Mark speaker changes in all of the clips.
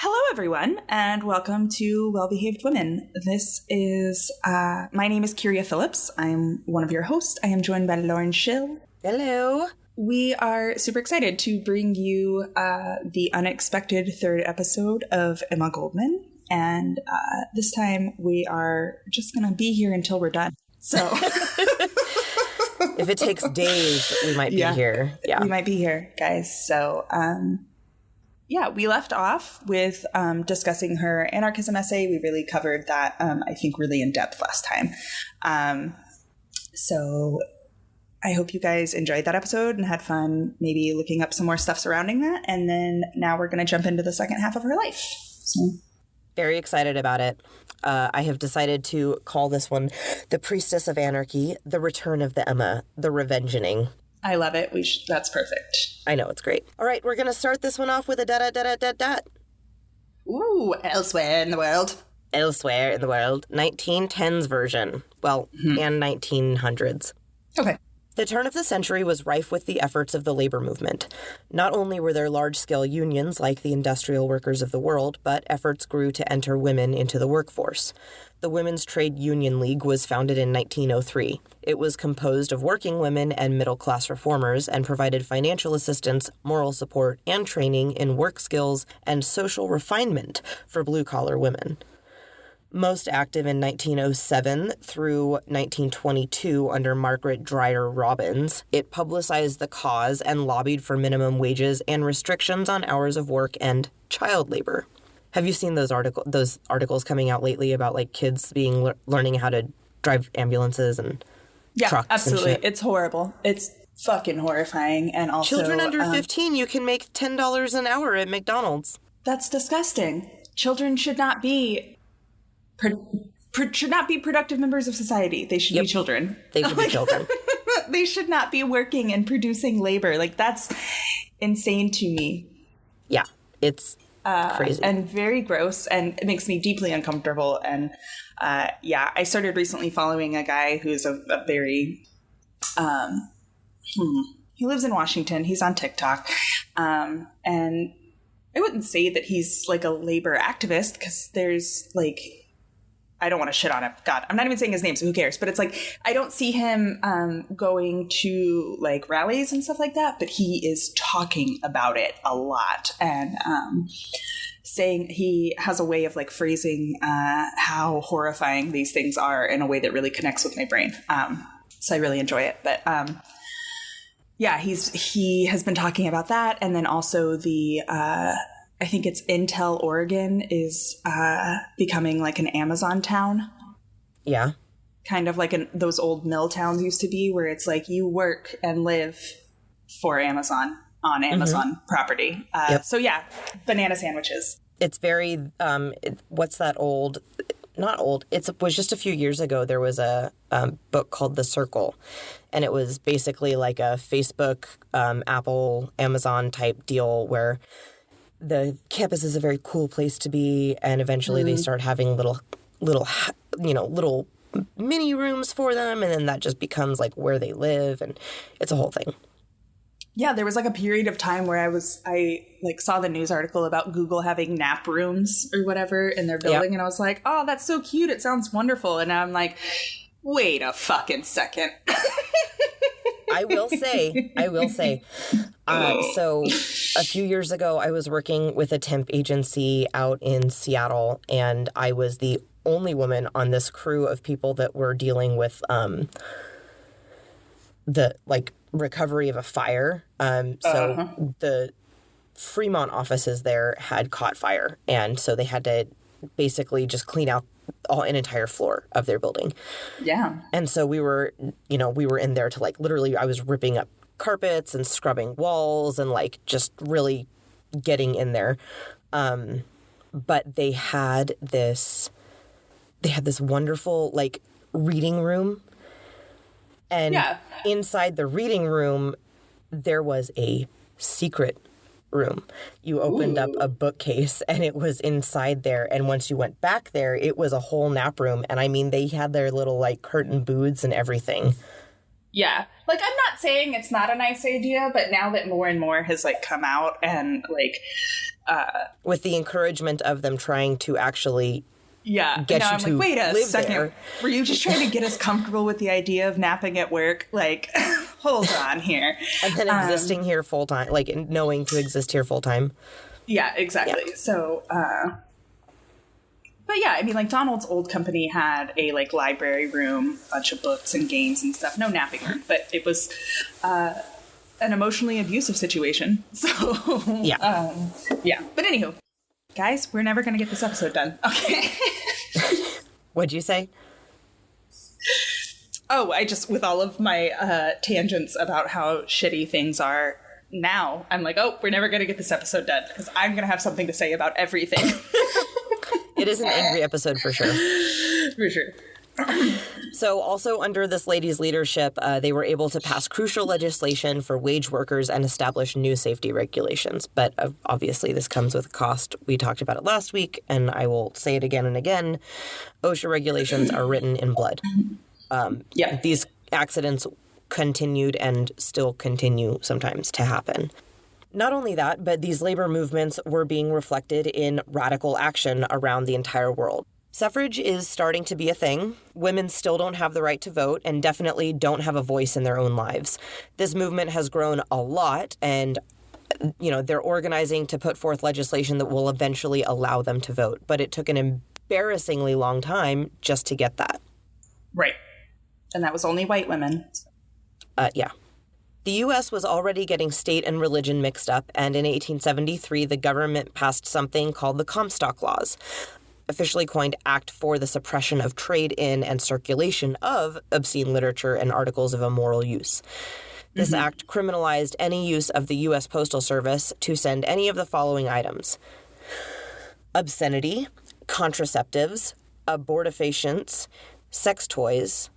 Speaker 1: Hello, everyone, and welcome to Well-Behaved Women. This is, my name is Kyria Phillips. I'm one of your hosts. I am joined by Lauren Schill.
Speaker 2: Hello.
Speaker 1: We are super excited to bring you the unexpected third episode of Emma Goldman. And this time we are just going to be here until we're done. So
Speaker 2: if it takes days, we might be here. Yeah,
Speaker 1: we might be here, guys. So, we left off with discussing her anarchism essay. We really covered that, I think, really in depth last time. So I hope you guys enjoyed that episode and had fun maybe looking up some more stuff surrounding that. And then now we're going to jump into the second half of her life. So.
Speaker 2: Very excited about it. I have decided to call this one The Priestess of Anarchy, The Return of the Emma, The Revengening.
Speaker 1: I love it. That's perfect.
Speaker 2: I know, it's great. All right, we're going to start this one off with a dot.
Speaker 1: Ooh, elsewhere in the world.
Speaker 2: Elsewhere in the world. 1910s version. Well, and 1900s.
Speaker 1: Okay.
Speaker 2: The turn of the century was rife with the efforts of the labor movement. Not only were there large-scale unions like the Industrial Workers of the World, but efforts grew to enter women into the workforce. The Women's Trade Union League was founded in 1903. It was composed of working women and middle-class reformers and provided financial assistance, moral support, and training in work skills and social refinement for blue-collar women. Most active in 1907 through 1922 under Margaret Dreyer Robbins, it publicized the cause and lobbied for minimum wages and restrictions on hours of work and child labor. Have you seen those articles coming out lately about like kids being learning how to drive ambulances and trucks? Yeah,
Speaker 1: absolutely.
Speaker 2: And shit?
Speaker 1: It's horrible. It's fucking horrifying. And also
Speaker 2: children under 15, you can make $10 an hour at McDonald's.
Speaker 1: That's disgusting. Children should not be productive members of society. They should be children.
Speaker 2: They should be children.
Speaker 1: They should not be working and producing labor. Like, that's insane to me.
Speaker 2: Yeah, it's crazy.
Speaker 1: And very gross, and it makes me deeply uncomfortable. And I started recently following a guy who's a very... he lives in Washington. He's on TikTok. And I wouldn't say that he's like a labor activist, because there's like... I don't want to shit on him. God, I'm not even saying his name, so who cares? But it's like, I don't see him going to like rallies and stuff like that, but he is talking about it a lot and saying he has a way of like phrasing how horrifying these things are in a way that really connects with my brain. So I really enjoy it. But he has been talking about that. And then also the... I think it's Intel, Oregon is becoming like an Amazon town.
Speaker 2: Yeah.
Speaker 1: Kind of like those old mill towns used to be, where it's like you work and live for Amazon on Amazon property. So yeah, banana sandwiches.
Speaker 2: It's very, what's that old, not old, it was just a few years ago, there was a book called The Circle. And it was basically like a Facebook, Apple, Amazon type deal where the campus is a very cool place to be, and eventually they start having little mini rooms for them, and then that just becomes like where they live, and it's a whole thing.
Speaker 1: Yeah, there was like a period of time where I saw the news article about Google having nap rooms or whatever in their building, and I was like, oh, that's so cute, it sounds wonderful, and now I'm like, wait a fucking second.
Speaker 2: I will say, so a few years ago, I was working with a temp agency out in Seattle, and I was the only woman on this crew of people that were dealing with the like recovery of a fire. So the Fremont offices there had caught fire, and so they had to basically just clean out an entire floor of their building. Yeah. And so we were in there to like literally I was ripping up carpets and scrubbing walls and like just really getting in there. But they had this wonderful like reading room. And inside the reading room there was a secret room. You opened up a bookcase and it was inside there, and once you went back there it was a whole nap room, and I mean they had their little like curtain booths and everything.
Speaker 1: Yeah. Like, I'm not saying it's not a nice idea, but now that more and more has, like, come out and, like...
Speaker 2: with the encouragement of them trying to actually
Speaker 1: Yeah.
Speaker 2: get
Speaker 1: Now
Speaker 2: you
Speaker 1: I'm like,
Speaker 2: to
Speaker 1: wait a
Speaker 2: live
Speaker 1: second.
Speaker 2: there.
Speaker 1: Were you just trying to get us comfortable with the idea of napping at work? Like, hold on here.
Speaker 2: And then existing here full time, like knowing to exist here full time.
Speaker 1: Yeah, exactly.
Speaker 2: Yeah.
Speaker 1: So, but yeah, I mean, like, Donald's old company had a, like, library room, bunch of books and games and stuff. No napping room, but it was an emotionally abusive situation. So,
Speaker 2: Yeah.
Speaker 1: yeah. But anywho, guys, we're never going to get this episode done. Okay.
Speaker 2: What'd you say?
Speaker 1: Oh, I just, with all of my tangents about how shitty things are now, I'm like, oh, we're never going to get this episode done because I'm going to have something to say about everything.
Speaker 2: It is an angry episode for sure.
Speaker 1: For sure.
Speaker 2: So also under this lady's leadership, they were able to pass crucial legislation for wage workers and establish new safety regulations. But obviously this comes with a cost. We talked about it last week, and I will say it again and again. OSHA regulations are written in blood. These accidents continued and still continue sometimes to happen. Not only that, but these labor movements were being reflected in radical action around the entire world. Suffrage is starting to be a thing. Women still don't have the right to vote and definitely don't have a voice in their own lives. This movement has grown a lot, and they're organizing to put forth legislation that will eventually allow them to vote. But it took an embarrassingly long time just to get that.
Speaker 1: Right. And that was only white women.
Speaker 2: Yeah. The U.S. was already getting state and religion mixed up, and in 1873, the government passed something called the Comstock Laws, officially coined Act for the Suppression of Trade in and Circulation of Obscene Literature and Articles of Immoral Use. This act criminalized any use of the U.S. Postal Service to send any of the following items: obscenity, contraceptives, abortifacients, sex toys.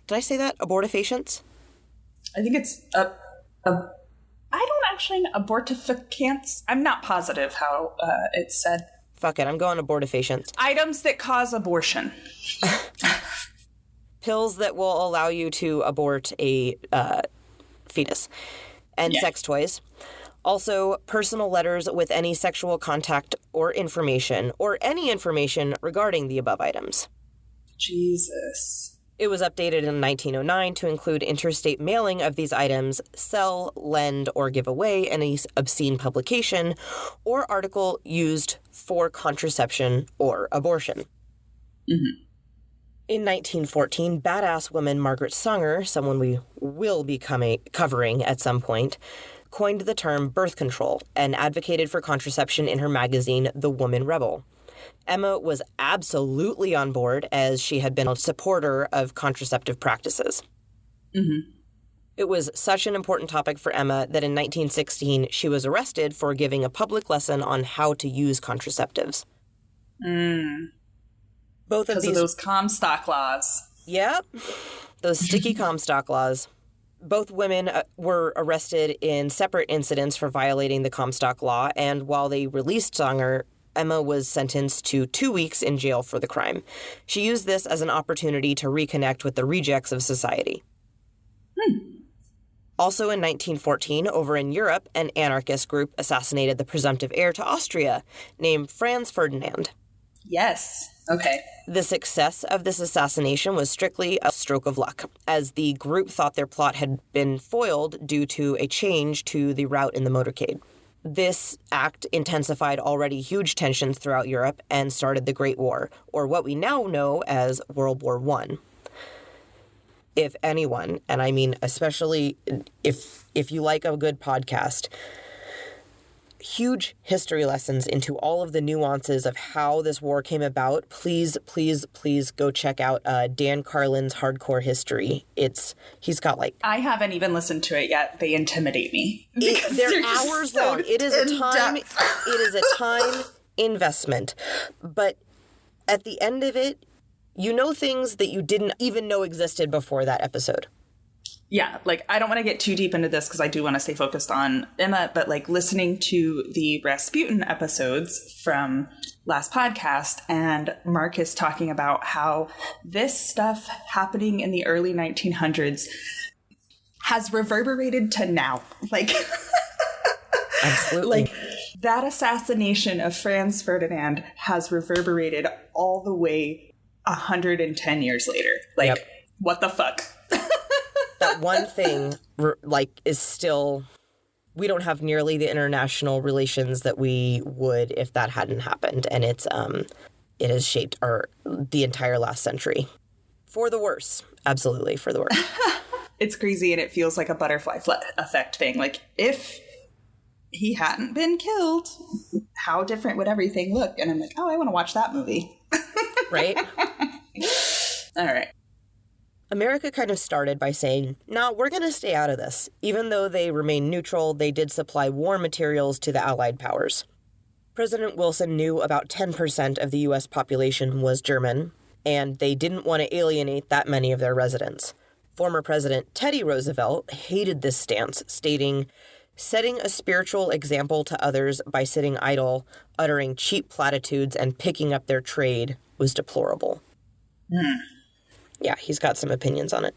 Speaker 2: Did I say that? Abortifacients?
Speaker 1: I think it's I don't actually abortificants. I'm not positive how it's said.
Speaker 2: Fuck it, I'm going abortifacients.
Speaker 1: Items that cause abortion.
Speaker 2: Pills that will allow you to abort a fetus. And sex toys. Also, personal letters with any sexual contact or information, or any information regarding the above items.
Speaker 1: Jesus.
Speaker 2: It was updated in 1909 to include interstate mailing of these items, sell, lend, or give away any obscene publication or article used for contraception or abortion.
Speaker 1: Mm-hmm.
Speaker 2: In 1914, badass woman Margaret Sanger, someone we will be covering at some point, coined the term birth control and advocated for contraception in her magazine, The Woman Rebel. Emma was absolutely on board, as she had been a supporter of contraceptive practices.
Speaker 1: Mm-hmm.
Speaker 2: It was such an important topic for Emma that in 1916 she was arrested for giving a public lesson on how to use contraceptives. Both of these,
Speaker 1: those Comstock laws.
Speaker 2: Yep, those sticky Comstock laws. Both women were arrested in separate incidents for violating the Comstock law, and while they released Sanger, Emma was sentenced to 2 weeks in jail for the crime. She used this as an opportunity to reconnect with the rejects of society. Also in 1914, over in Europe, an anarchist group assassinated the presumptive heir to Austria, named Franz Ferdinand.
Speaker 1: Yes. Okay.
Speaker 2: The success of this assassination was strictly a stroke of luck, as the group thought their plot had been foiled due to a change to the route in the motorcade. This act intensified already huge tensions throughout Europe and started the Great War, or what we now know as World War I. If anyone, and I mean especially if you like a good podcast, huge history lessons into all of the nuances of how this war came about, please go check out Dan Carlin's Hardcore History. He's got like...
Speaker 1: I haven't even listened to it yet. They intimidate me.
Speaker 2: They're hours long. It is a time investment. But at the end of it, you know things that you didn't even know existed before that episode.
Speaker 1: Yeah, like, I don't want to get too deep into this because I do want to stay focused on Emma, but, like, listening to the Rasputin episodes from last podcast and Marcus talking about how this stuff happening in the early 1900s has reverberated to now. Like,
Speaker 2: Absolutely.
Speaker 1: like that assassination of Franz Ferdinand has reverberated all the way 110 years later. Like, yep. What the fuck?
Speaker 2: That one thing, like, is still... We don't have nearly the international relations that we would if that hadn't happened. And it has shaped the entire last century. For the worse. Absolutely, for the worse.
Speaker 1: It's crazy, and it feels like a butterfly effect thing. Like, if he hadn't been killed, how different would everything look? And I'm like, oh, I want to watch that movie.
Speaker 2: Right?
Speaker 1: All right.
Speaker 2: America kind of started by saying, no, we're going to stay out of this. Even though they remained neutral, they did supply war materials to the Allied powers. President Wilson knew about 10% of the U.S. population was German, and they didn't want to alienate that many of their residents. Former President Teddy Roosevelt hated this stance, stating, setting a spiritual example to others by sitting idle, uttering cheap platitudes, and picking up their trade was deplorable. Yeah, he's got some opinions on it.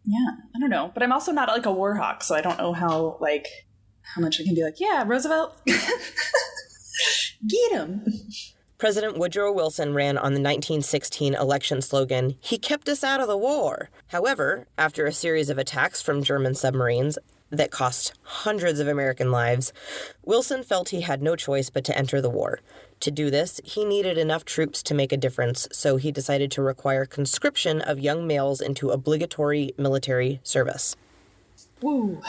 Speaker 1: Yeah, I don't know. But I'm also not like a war hawk, so I don't know how much I can be like, yeah, Roosevelt, get him.
Speaker 2: President Woodrow Wilson ran on the 1916 election slogan, "He kept us out of the war." However, after a series of attacks from German submarines that cost hundreds of American lives, Wilson felt he had no choice but to enter the war. To do this, he needed enough troops to make a difference, so he decided to require conscription of young males into obligatory military service.
Speaker 1: Woo.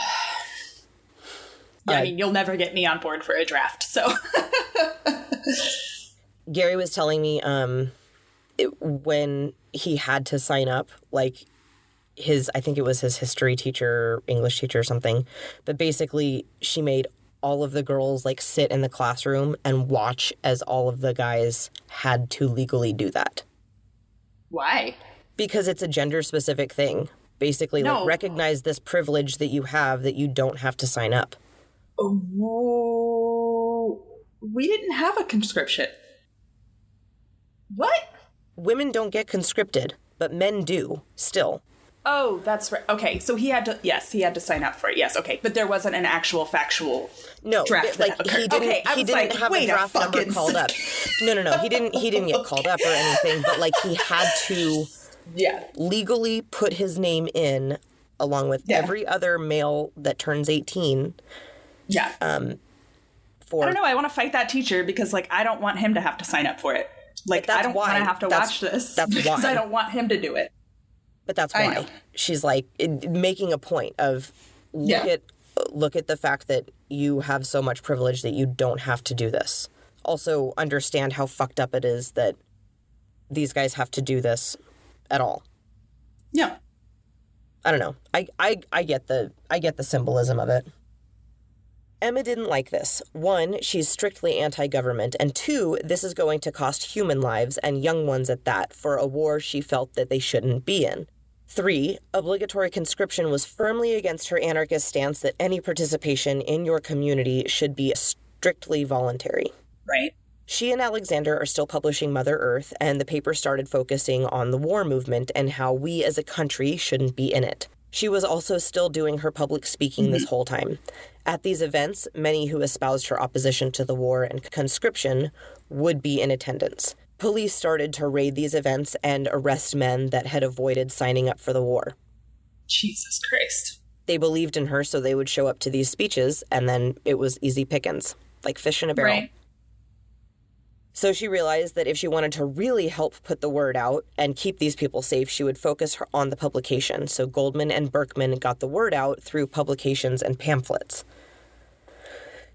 Speaker 1: Yeah, I mean, you'll never get me on board for a draft, so...
Speaker 2: Gary was telling me when he had to sign up, like, I think it was his history teacher, English teacher or something, but basically she made all of the girls like sit in the classroom and watch as all of the guys had to legally do that.
Speaker 1: Why?
Speaker 2: Because it's a gender specific thing. Basically, like, recognize this privilege that you have that you don't have to sign up.
Speaker 1: Oh, we didn't have a conscription. What?
Speaker 2: Women don't get conscripted, but men do still.
Speaker 1: Oh, that's right. Okay, so he had to sign up for it. Yes, okay. But there wasn't an actual factual draft that occurred.
Speaker 2: He didn't have a draft number called up. No. He didn't get called up or anything, but like he had to legally put his name in along with every other male that turns 18. Yeah. I don't
Speaker 1: know, I want to fight that teacher because like I don't want him to have to sign up for it. Like I don't want to have to watch this. That's because I don't want him to do it.
Speaker 2: But that's why she's like making a point of look at the fact that you have so much privilege that you don't have to do this. Also understand how fucked up it is that these guys have to do this at all. Yeah. I don't know. I get the symbolism of it. Emma didn't like this. 1, she's strictly anti-government, and 2, this is going to cost human lives, and young ones at that, for a war she felt that they shouldn't be in. 3, obligatory conscription was firmly against her anarchist stance that any participation in your community should be strictly voluntary. Right. She and Alexander are still publishing Mother Earth, and the paper started focusing on the war movement and how we as a country shouldn't be in it. She was also still doing her public speaking this whole time. At these events, many who espoused her opposition to the war and conscription would be in attendance. Police started to raid these events and arrest men that had avoided signing up for the war.
Speaker 1: Jesus Christ.
Speaker 2: They believed in her, so they would show up to these speeches, and then it was easy pickings, like fish in a barrel. Right. So she realized that if she wanted to really help put the word out and keep these people safe, she would focus on the publication. So Goldman and Berkman got the word out through publications and pamphlets.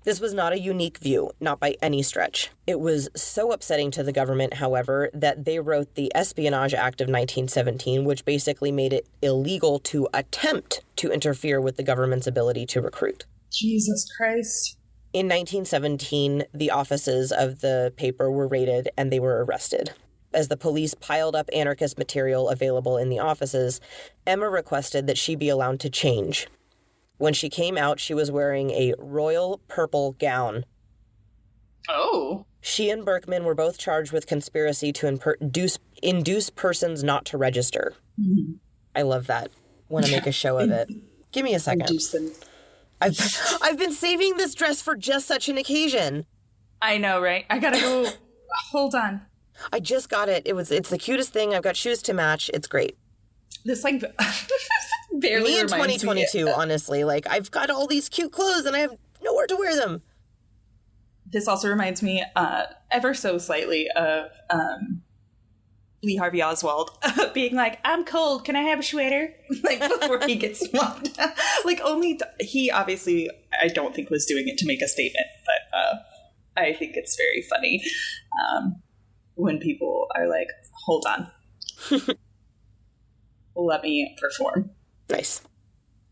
Speaker 2: This was not a unique view, not by any stretch. It was so upsetting to the government, however, that they wrote the Espionage Act of 1917, which basically made it illegal to attempt to interfere with the government's ability to recruit.
Speaker 1: Jesus Christ.
Speaker 2: In 1917, the offices of the paper were raided and they were arrested. As the police piled up anarchist material available in the offices, Emma requested that she be allowed to change. When she came out, she was wearing a royal purple gown. Oh. She and Berkman were both charged with conspiracy to induce persons not to register. Mm-hmm. I love that. Want to make a show of it. Give me a second.
Speaker 1: Induce them.
Speaker 2: I've been saving this dress for just such an occasion.
Speaker 1: I know, right? I gotta go. Hold on.
Speaker 2: I just got it. It's the cutest thing. I've got shoes to match. It's great.
Speaker 1: This like barely
Speaker 2: me in
Speaker 1: reminds
Speaker 2: 2022,
Speaker 1: me.
Speaker 2: Honestly. Like, I've got all these cute clothes and I have nowhere to wear them.
Speaker 1: This also reminds me ever so slightly of Lee Harvey Oswald being like, I'm cold, can I have a sweater? Like, before he gets swamped. Like, he obviously, I don't think was doing it to make a statement, but I think it's very funny when people are like, hold on. Let me perform.
Speaker 2: Nice.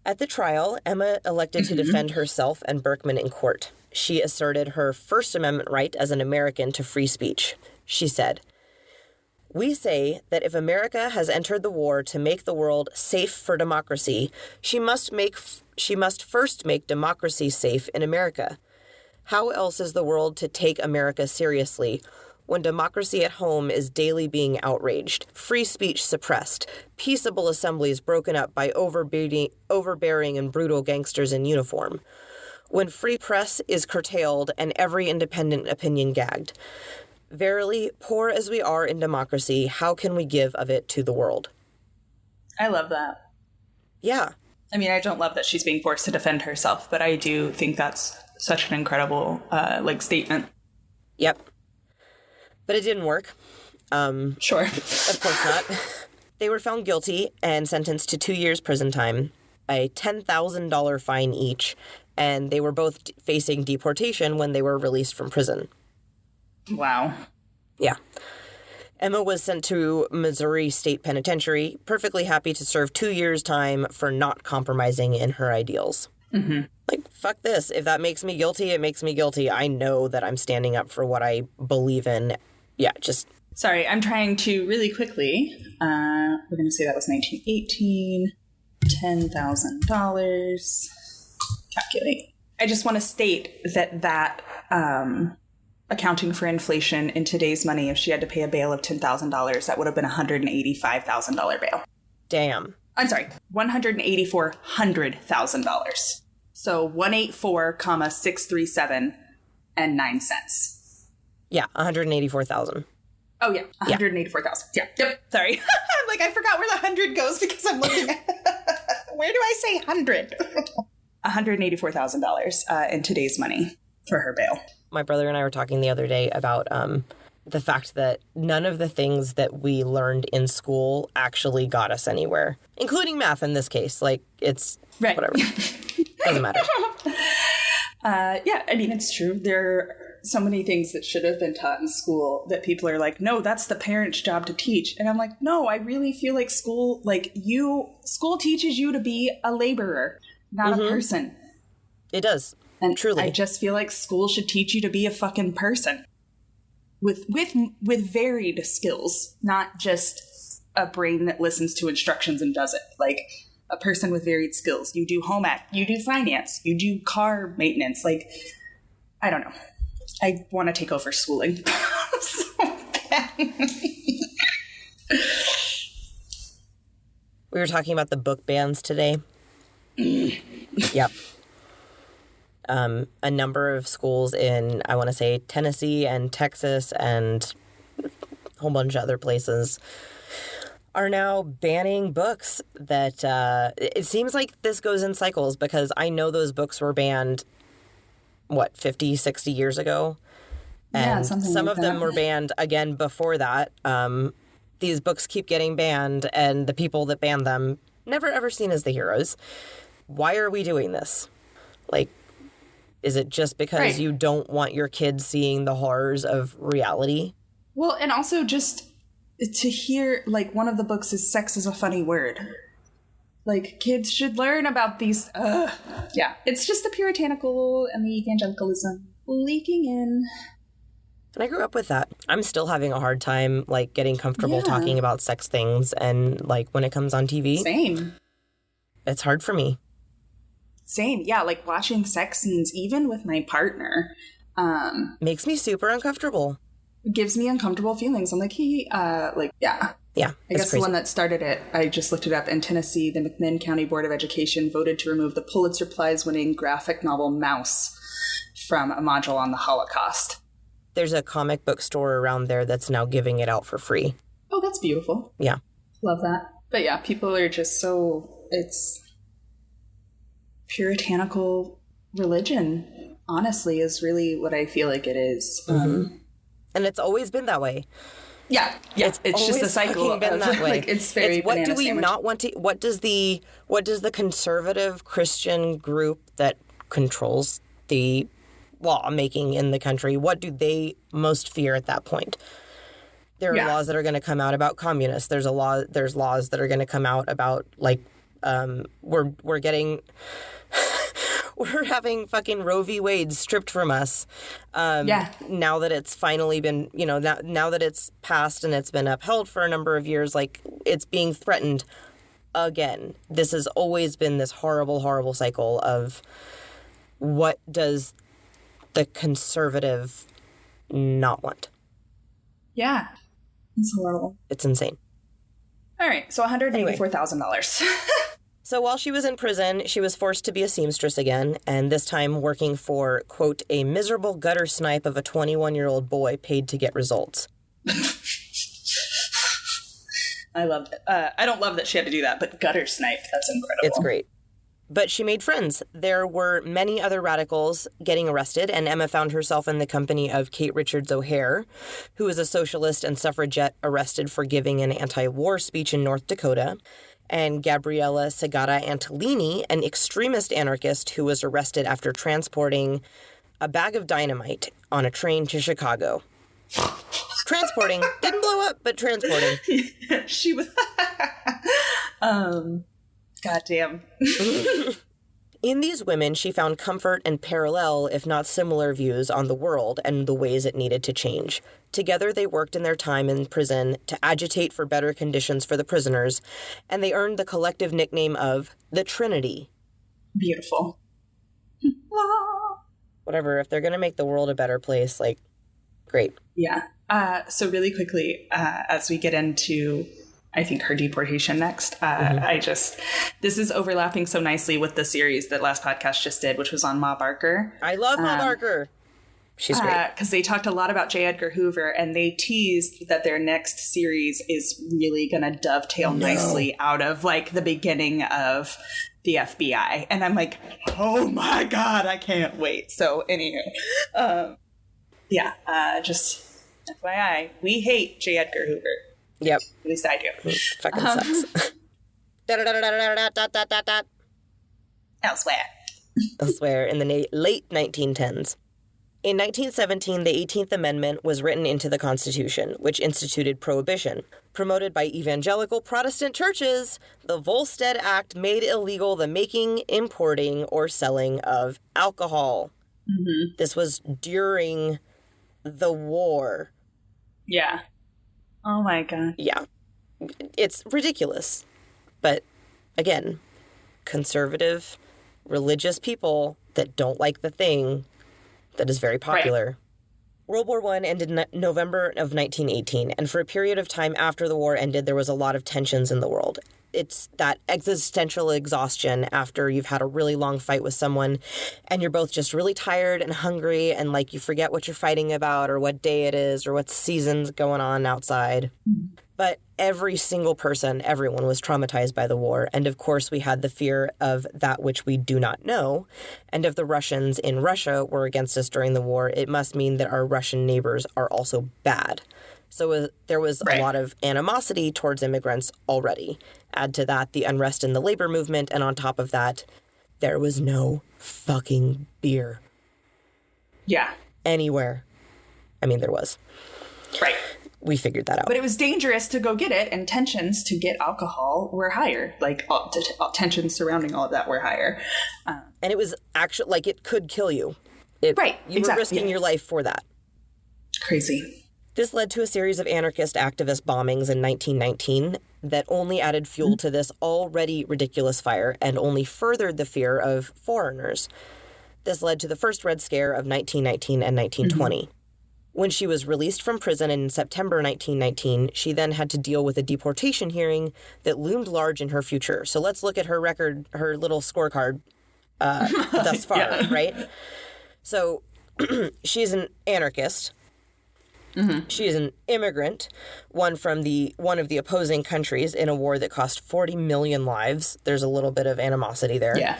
Speaker 2: At the trial, Emma elected to defend herself and Berkman in court. She asserted her First Amendment right as an American to free speech. She said, "We say that if America has entered the war to make the world safe for democracy, she must first make democracy safe in America. How else is the world to take America seriously when democracy at home is daily being outraged, free speech suppressed, peaceable assemblies broken up by overbearing and brutal gangsters in uniform? When free press is curtailed and every independent opinion gagged? Verily, poor as we are in democracy, how can we give of it to the world?"
Speaker 1: I love that.
Speaker 2: Yeah.
Speaker 1: I mean, I don't love that she's being forced to defend herself, but I do think that's such an incredible, statement.
Speaker 2: Yep. But it didn't work.
Speaker 1: Sure.
Speaker 2: Of course not. They were found guilty and sentenced to 2 years prison time, a $10,000 fine each, and they were both facing deportation when they were released from prison.
Speaker 1: Wow.
Speaker 2: Yeah. Emma was sent to Missouri State Penitentiary, perfectly happy to serve 2 years' time for not compromising in her ideals.
Speaker 1: Mm-hmm.
Speaker 2: Like, fuck this. If that makes me guilty, it makes me guilty. I know that I'm standing up for what I believe in. Yeah, just...
Speaker 1: Sorry, I'm trying to really quickly. We're going to say that was 1918. $10,000. Calculate. I just want to state that accounting for inflation in today's money, if she had to pay a bail of $10,000, that would have been a $185,000 bail.
Speaker 2: Damn.
Speaker 1: I'm sorry, $184,000. So 184,637 and 9 cents.
Speaker 2: Yeah, 184,000.
Speaker 1: Oh yeah, 184,000. Yeah. Yep. Sorry. I'm like, I forgot where the 100 goes because I'm looking at where do I say 100? $184,000 in today's money for her bail.
Speaker 2: My brother and I were talking the other day about the fact that none of the things that we learned in school actually got us anywhere, including math in this case. Like, it's right. Whatever. Doesn't matter.
Speaker 1: Yeah, I mean, it's true. There are so many things that should have been taught in school that people are like, no, that's the parent's job to teach. And I'm like, no, I really feel like school teaches you to be a laborer, not a person. It does. And truly. I just feel like school should teach you to be a fucking person with varied skills, not just a brain that listens to instructions and does it. Like, a person with varied skills. You do home ec, you do finance, you do car maintenance. Like, I don't know. I want to take over schooling. So bad.
Speaker 2: We were talking about the book bans today. Yep. A number of schools in, I want to say, Tennessee and Texas and a whole bunch of other places are now banning books that, it seems like this goes in cycles because I know those books were banned, 50, 60 years ago? And some of them were banned again before that. These books keep getting banned, and the people that banned them never ever seen as the heroes. Why are we doing this? Like, is it just because you don't want your kids seeing the horrors of reality? Well, and also just to hear, like, one of the books is sex is a funny word. Like, kids should learn about these. Yeah, it's just the puritanical and the evangelicalism leaking in. And I grew up with that. I'm still having a hard time, like, getting comfortable talking about sex things. And, like, when it comes on TV. Same. It's hard for me. Same. Yeah, like, watching sex scenes, even with my partner. Makes me super uncomfortable. Gives me uncomfortable feelings. I'm like, yeah. Yeah,
Speaker 1: I guess crazy. The one that started it, I just looked it up. In Tennessee, the McMinn County Board of Education voted to remove the Pulitzer Prize-winning graphic novel Mouse from a module on the Holocaust.
Speaker 2: There's a comic book store around there that's now giving it out for free.
Speaker 1: Oh, that's beautiful.
Speaker 2: Yeah.
Speaker 1: Love that. But yeah, people are just so... It's puritanical religion, honestly, is really what I feel like it is.
Speaker 2: Mm-hmm. And it's always been that way.
Speaker 1: Yeah. It's just a cycle.
Speaker 2: Been that way.
Speaker 1: Like, it's very.
Speaker 2: It's what do we
Speaker 1: sandwich.
Speaker 2: Not want to? What does the conservative Christian group that controls the law making in the country? What do they most fear at that point? There are laws that are going to come out about communists. There's laws that are going to come out about like we're getting. We're having fucking Roe v. Wade stripped from us. Now that it's finally been, now that it's passed and it's been upheld for a number of years, like it's being threatened again. This has always been this horrible, horrible cycle of what does the conservative not want?
Speaker 1: Yeah. It's horrible.
Speaker 2: It's insane.
Speaker 1: All right. So $184,000.
Speaker 2: So while she was in prison, she was forced to be a seamstress again, and this time working for, quote, a miserable gutter snipe of a 21-year-old boy paid to get results.
Speaker 1: I love it. I don't love that she had to do that, but gutter snipe, that's incredible.
Speaker 2: It's great. But she made friends. There were many other radicals getting arrested, and Emma found herself in the company of Kate Richards O'Hare, who was a socialist and suffragette arrested for giving an anti-war speech in North Dakota, and Gabriella Segata Antolini, an extremist anarchist who was arrested after transporting a bag of dynamite on a train to Chicago. Transporting. Didn't blow up, but transporting.
Speaker 1: She was... Goddamn.
Speaker 2: In these women, she found comfort and parallel, if not similar, views on the world and the ways it needed to change. Together, they worked in their time in prison to agitate for better conditions for the prisoners, and they earned the collective nickname of the Trinity.
Speaker 1: Beautiful.
Speaker 2: Whatever, if they're going to make the world a better place, like, great.
Speaker 1: Yeah. So really quickly, as we get into... I think her deportation next. This is overlapping so nicely with the series that last podcast just did, which was on Ma Barker.
Speaker 2: I love Ma Barker. She's great.
Speaker 1: Because they talked a lot about J. Edgar Hoover, and they teased that their next series is really going to dovetail nicely out of like the beginning of the FBI. And I'm like, oh my God, I can't wait. So anywho, just FYI, we hate J. Edgar Hoover.
Speaker 2: Yep.
Speaker 1: At least I do.
Speaker 2: Fucking sucks. Elsewhere in the late 1910s. In 1917, the 18th Amendment was written into the Constitution, which instituted prohibition. Promoted by evangelical Protestant churches, the Volstead Act made illegal the making, importing, or selling of alcohol. Mm-hmm. This was during the war.
Speaker 1: Yeah. Oh my God.
Speaker 2: Yeah. It's ridiculous. But again, conservative, religious people that don't like the thing that is very popular. Right. World War I ended in November of 1918, and for a period of time after the war ended, there was a lot of tensions in the world. It's that existential exhaustion after you've had a really long fight with someone and you're both just really tired and hungry and like you forget what you're fighting about or what day it is or what season's going on outside. Mm-hmm. But every single person, everyone was traumatized by the war. And of course, we had the fear of that which we do not know. And if the Russians in Russia were against us during the war, it must mean that our Russian neighbors are also bad. So there was a lot of animosity towards immigrants already. Add to that the unrest in the labor movement, and on top of that, there was no fucking beer.
Speaker 1: Yeah.
Speaker 2: Anywhere. I mean, there was.
Speaker 1: Right.
Speaker 2: We figured that out.
Speaker 1: But it was dangerous to go get it, and tensions to get alcohol were higher. Like, tensions surrounding all of that were higher.
Speaker 2: And it was actually, like, it could kill you. You were risking your life for that.
Speaker 1: Crazy.
Speaker 2: This led to a series of anarchist activist bombings in 1919 that only added fuel to this already ridiculous fire and only furthered the fear of foreigners. This led to the first Red Scare of 1919 and 1920. When she was released from prison in September 1919, she then had to deal with a deportation hearing that loomed large in her future. So let's look at her record, her little scorecard thus far, right? So she's an anarchist. Mm-hmm. She is an immigrant, one of the opposing countries in a war that cost 40 million lives. There's a little bit of animosity there.
Speaker 1: Yeah.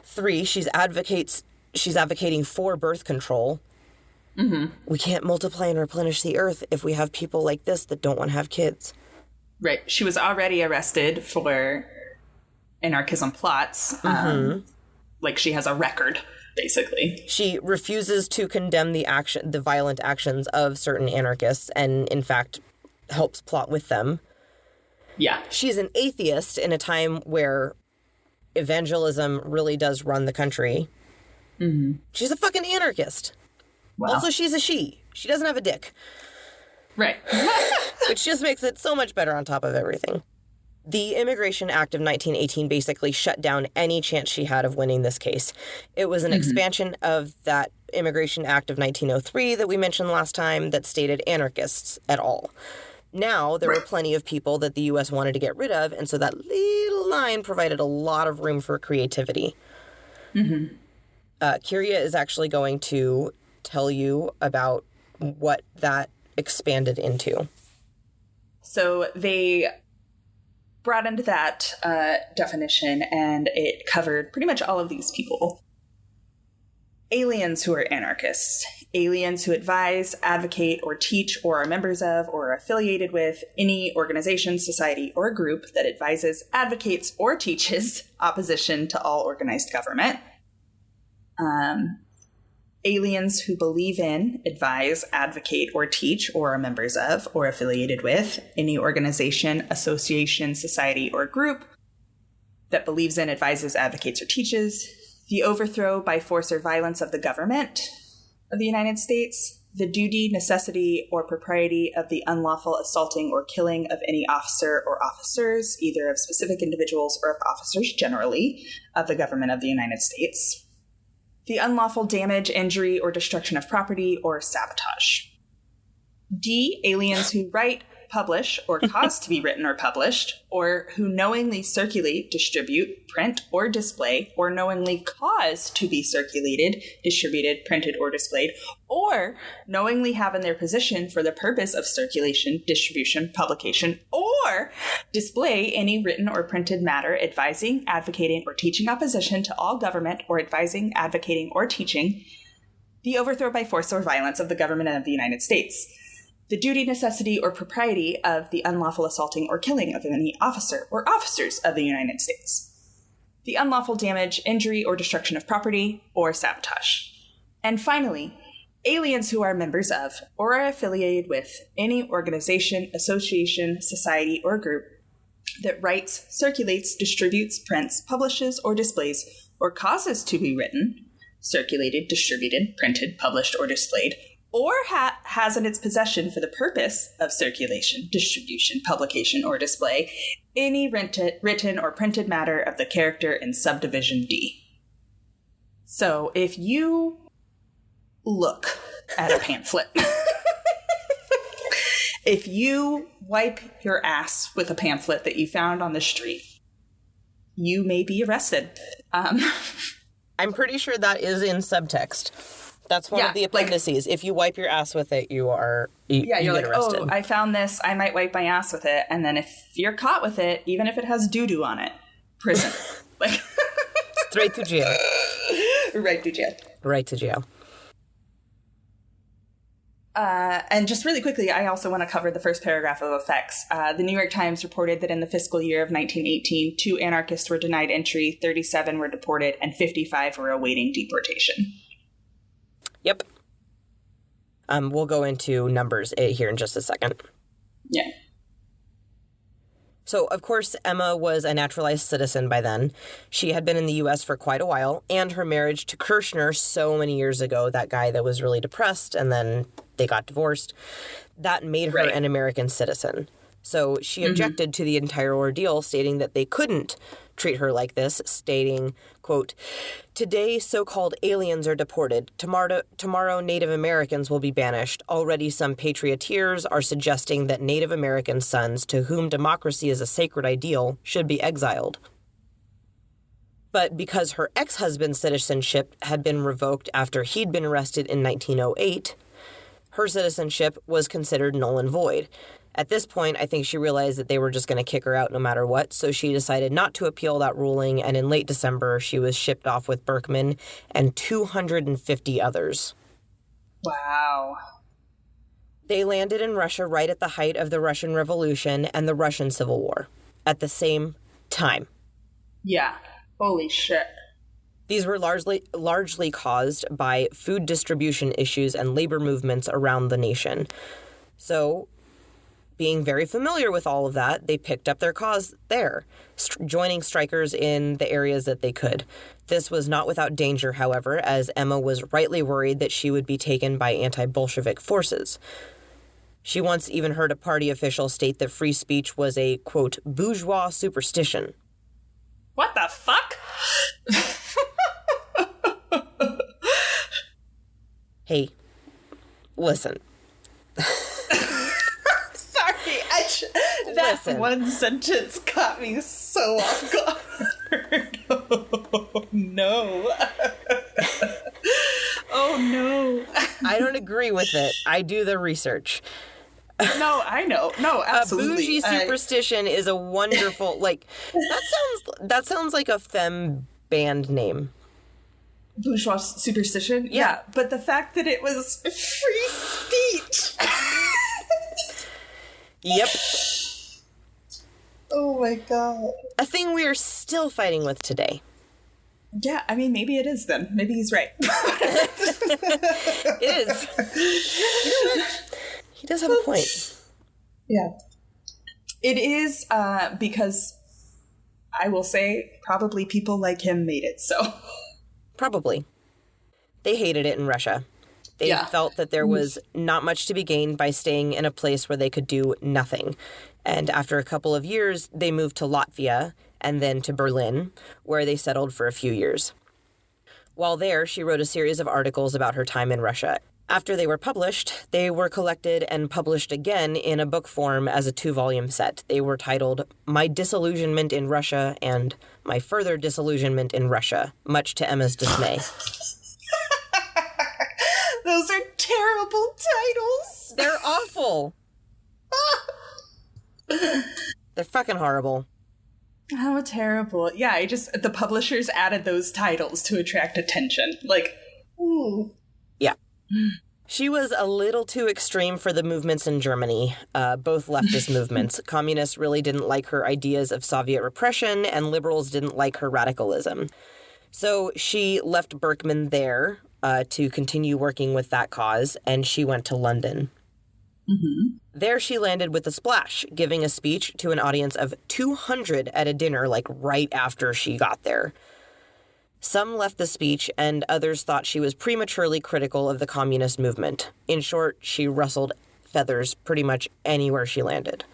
Speaker 2: 3, she's advocating for birth control. Mm-hmm. We can't multiply and replenish the earth if we have people like this that don't want to have kids.
Speaker 1: Right. She was already arrested for anarchism plots.
Speaker 2: Mm-hmm.
Speaker 1: Like, she has a record, basically.
Speaker 2: She refuses to condemn the violent actions of certain anarchists and, in fact, helps plot with them.
Speaker 1: Yeah.
Speaker 2: She's an atheist in a time where evangelism really does run the country.
Speaker 1: Mm-hmm.
Speaker 2: She's a fucking anarchist.
Speaker 1: Wow.
Speaker 2: Also, she's a she. She doesn't have a dick.
Speaker 1: Right.
Speaker 2: Which just makes it so much better on top of everything. The Immigration Act of 1918 basically shut down any chance she had of winning this case. It was an expansion of that Immigration Act of 1903 that we mentioned last time that stated anarchists at all. Now, there were plenty of people that the U.S. wanted to get rid of, and so that little line provided a lot of room for creativity.
Speaker 1: Mm-hmm.
Speaker 2: Kyria is actually going to tell you about what that expanded into.
Speaker 1: So they brought into that definition, and it covered pretty much all of these people. Aliens who are anarchists. Aliens who advise, advocate, or teach, or are members of, or are affiliated with any organization, society, or group that advises, advocates, or teaches opposition to all organized government. Aliens who believe in, advise, advocate, or teach, or are members of, or affiliated with any organization, association, society, or group that believes in, advises, advocates, or teaches the overthrow by force or violence of the government of the United States, the duty, necessity, or propriety of the unlawful assaulting or killing of any officer or officers, either of specific individuals or of officers generally, of the government of the United States. The unlawful damage, injury, or destruction of property, or sabotage. D, aliens who write, publish, or cause to be written or published, or who knowingly circulate, distribute, print, or display, or knowingly cause to be circulated, distributed, printed, or displayed, or knowingly have in their possession for the purpose of circulation, distribution, publication, or display any written or printed matter advising, advocating, or teaching opposition to all government, or advising, advocating, or teaching the overthrow by force or violence of the government of the United States. The duty, necessity, or propriety of the unlawful assaulting or killing of any officer or officers of the United States. The unlawful damage, injury, or destruction of property, or sabotage. And finally, aliens who are members of, or are affiliated with, any organization, association, society, or group that writes, circulates, distributes, prints, publishes, or displays, or causes to be written, circulated, distributed, printed, published, or displayed, or has in its possession for the purpose of circulation, distribution, publication, or display, any written or printed matter of the character in subdivision D. So if you look at a pamphlet, if you wipe your ass with a pamphlet that you found on the street, you may be arrested.
Speaker 2: I'm pretty sure that is in subtext. That's one of the appendices. If you wipe your ass with it, you get
Speaker 1: like,
Speaker 2: arrested.
Speaker 1: Oh, I found this. I might wipe my ass with it. And then if you're caught with it, even if it has doo-doo on it, prison. Like
Speaker 2: Straight to jail.
Speaker 1: Right to jail.
Speaker 2: Right to jail.
Speaker 1: And just really quickly, I also want to cover the first paragraph of effects. The New York Times reported that in the fiscal year of 1918, 2 anarchists were denied entry, 37 were deported, and 55 were awaiting deportation.
Speaker 2: Yep. We'll go into numbers here in just a second.
Speaker 1: Yeah.
Speaker 2: So, of course, Emma was a naturalized citizen by then. She had been in the U.S. for quite a while, and her marriage to Kirshner so many years ago, that guy that was really depressed, and then they got divorced, that made her an American citizen. So she objected to the entire ordeal, stating that they couldn't treat her like this, stating, quote, "Today, so-called aliens are deported. Tomorrow, Native Americans will be banished. Already some patrioteers are suggesting that Native American sons, to whom democracy is a sacred ideal, should be exiled." But because her ex-husband's citizenship had been revoked after he'd been arrested in 1908, her citizenship was considered null and void. At this point, I think she realized that they were just going to kick her out no matter what, so she decided not to appeal that ruling, and in late December, she was shipped off with Berkman and 250 others.
Speaker 1: Wow.
Speaker 2: They landed in Russia right at the height of the Russian Revolution and the Russian Civil War, at the same time.
Speaker 1: Yeah. Holy shit.
Speaker 2: These were largely caused by food distribution issues and labor movements around the nation. So, being very familiar with all of that, they picked up their cause there, joining strikers in the areas that they could. This was not without danger, however, as Emma was rightly worried that she would be taken by anti-Bolshevik forces. She once even heard a party official state that free speech was a, quote, bourgeois superstition.
Speaker 1: What the fuck?
Speaker 2: Hey, listen.
Speaker 1: That one sentence caught me so off guard. Oh, no. Oh, no.
Speaker 2: I don't agree with it. I do the research.
Speaker 1: No, I know. No, absolutely.
Speaker 2: A bougie superstition is a wonderful, like, that sounds like a femme band name.
Speaker 1: Bourgeois superstition? Yeah. But the fact that it was free speech.
Speaker 2: Yep.
Speaker 1: Oh my god.
Speaker 2: A thing we are still fighting with today.
Speaker 1: Yeah, I mean, maybe it is then. Maybe he's right.
Speaker 2: It is. You know what? He does have a point.
Speaker 1: Yeah. It is because I will say probably people like him made it so.
Speaker 2: Probably. They hated it in Russia. They felt that there was not much to be gained by staying in a place where they could do nothing. And after a couple of years, they moved to Latvia and then to Berlin, where they settled for a few years. While there, she wrote a series of articles about her time in Russia. After they were published, they were collected and published again in a book form as a 2-volume set. They were titled My Disillusionment in Russia and My Further Disillusionment in Russia, much to Emma's dismay.
Speaker 1: Those are terrible titles.
Speaker 2: They're awful. They're fucking horrible.
Speaker 1: How terrible. Yeah, the publishers added those titles to attract attention. Like, ooh.
Speaker 2: Yeah. She was a little too extreme for the movements in Germany, both leftist movements. Communists really didn't like her ideas of Soviet repression, and liberals didn't like her radicalism. So she left Berkman there to continue working with that cause, and she went to London.
Speaker 1: Mm-hmm.
Speaker 2: There she landed with a splash, giving a speech to an audience of 200 at a dinner, like right after she got there. Some left the speech, and others thought she was prematurely critical of the communist movement. In short, she rustled feathers pretty much anywhere she landed.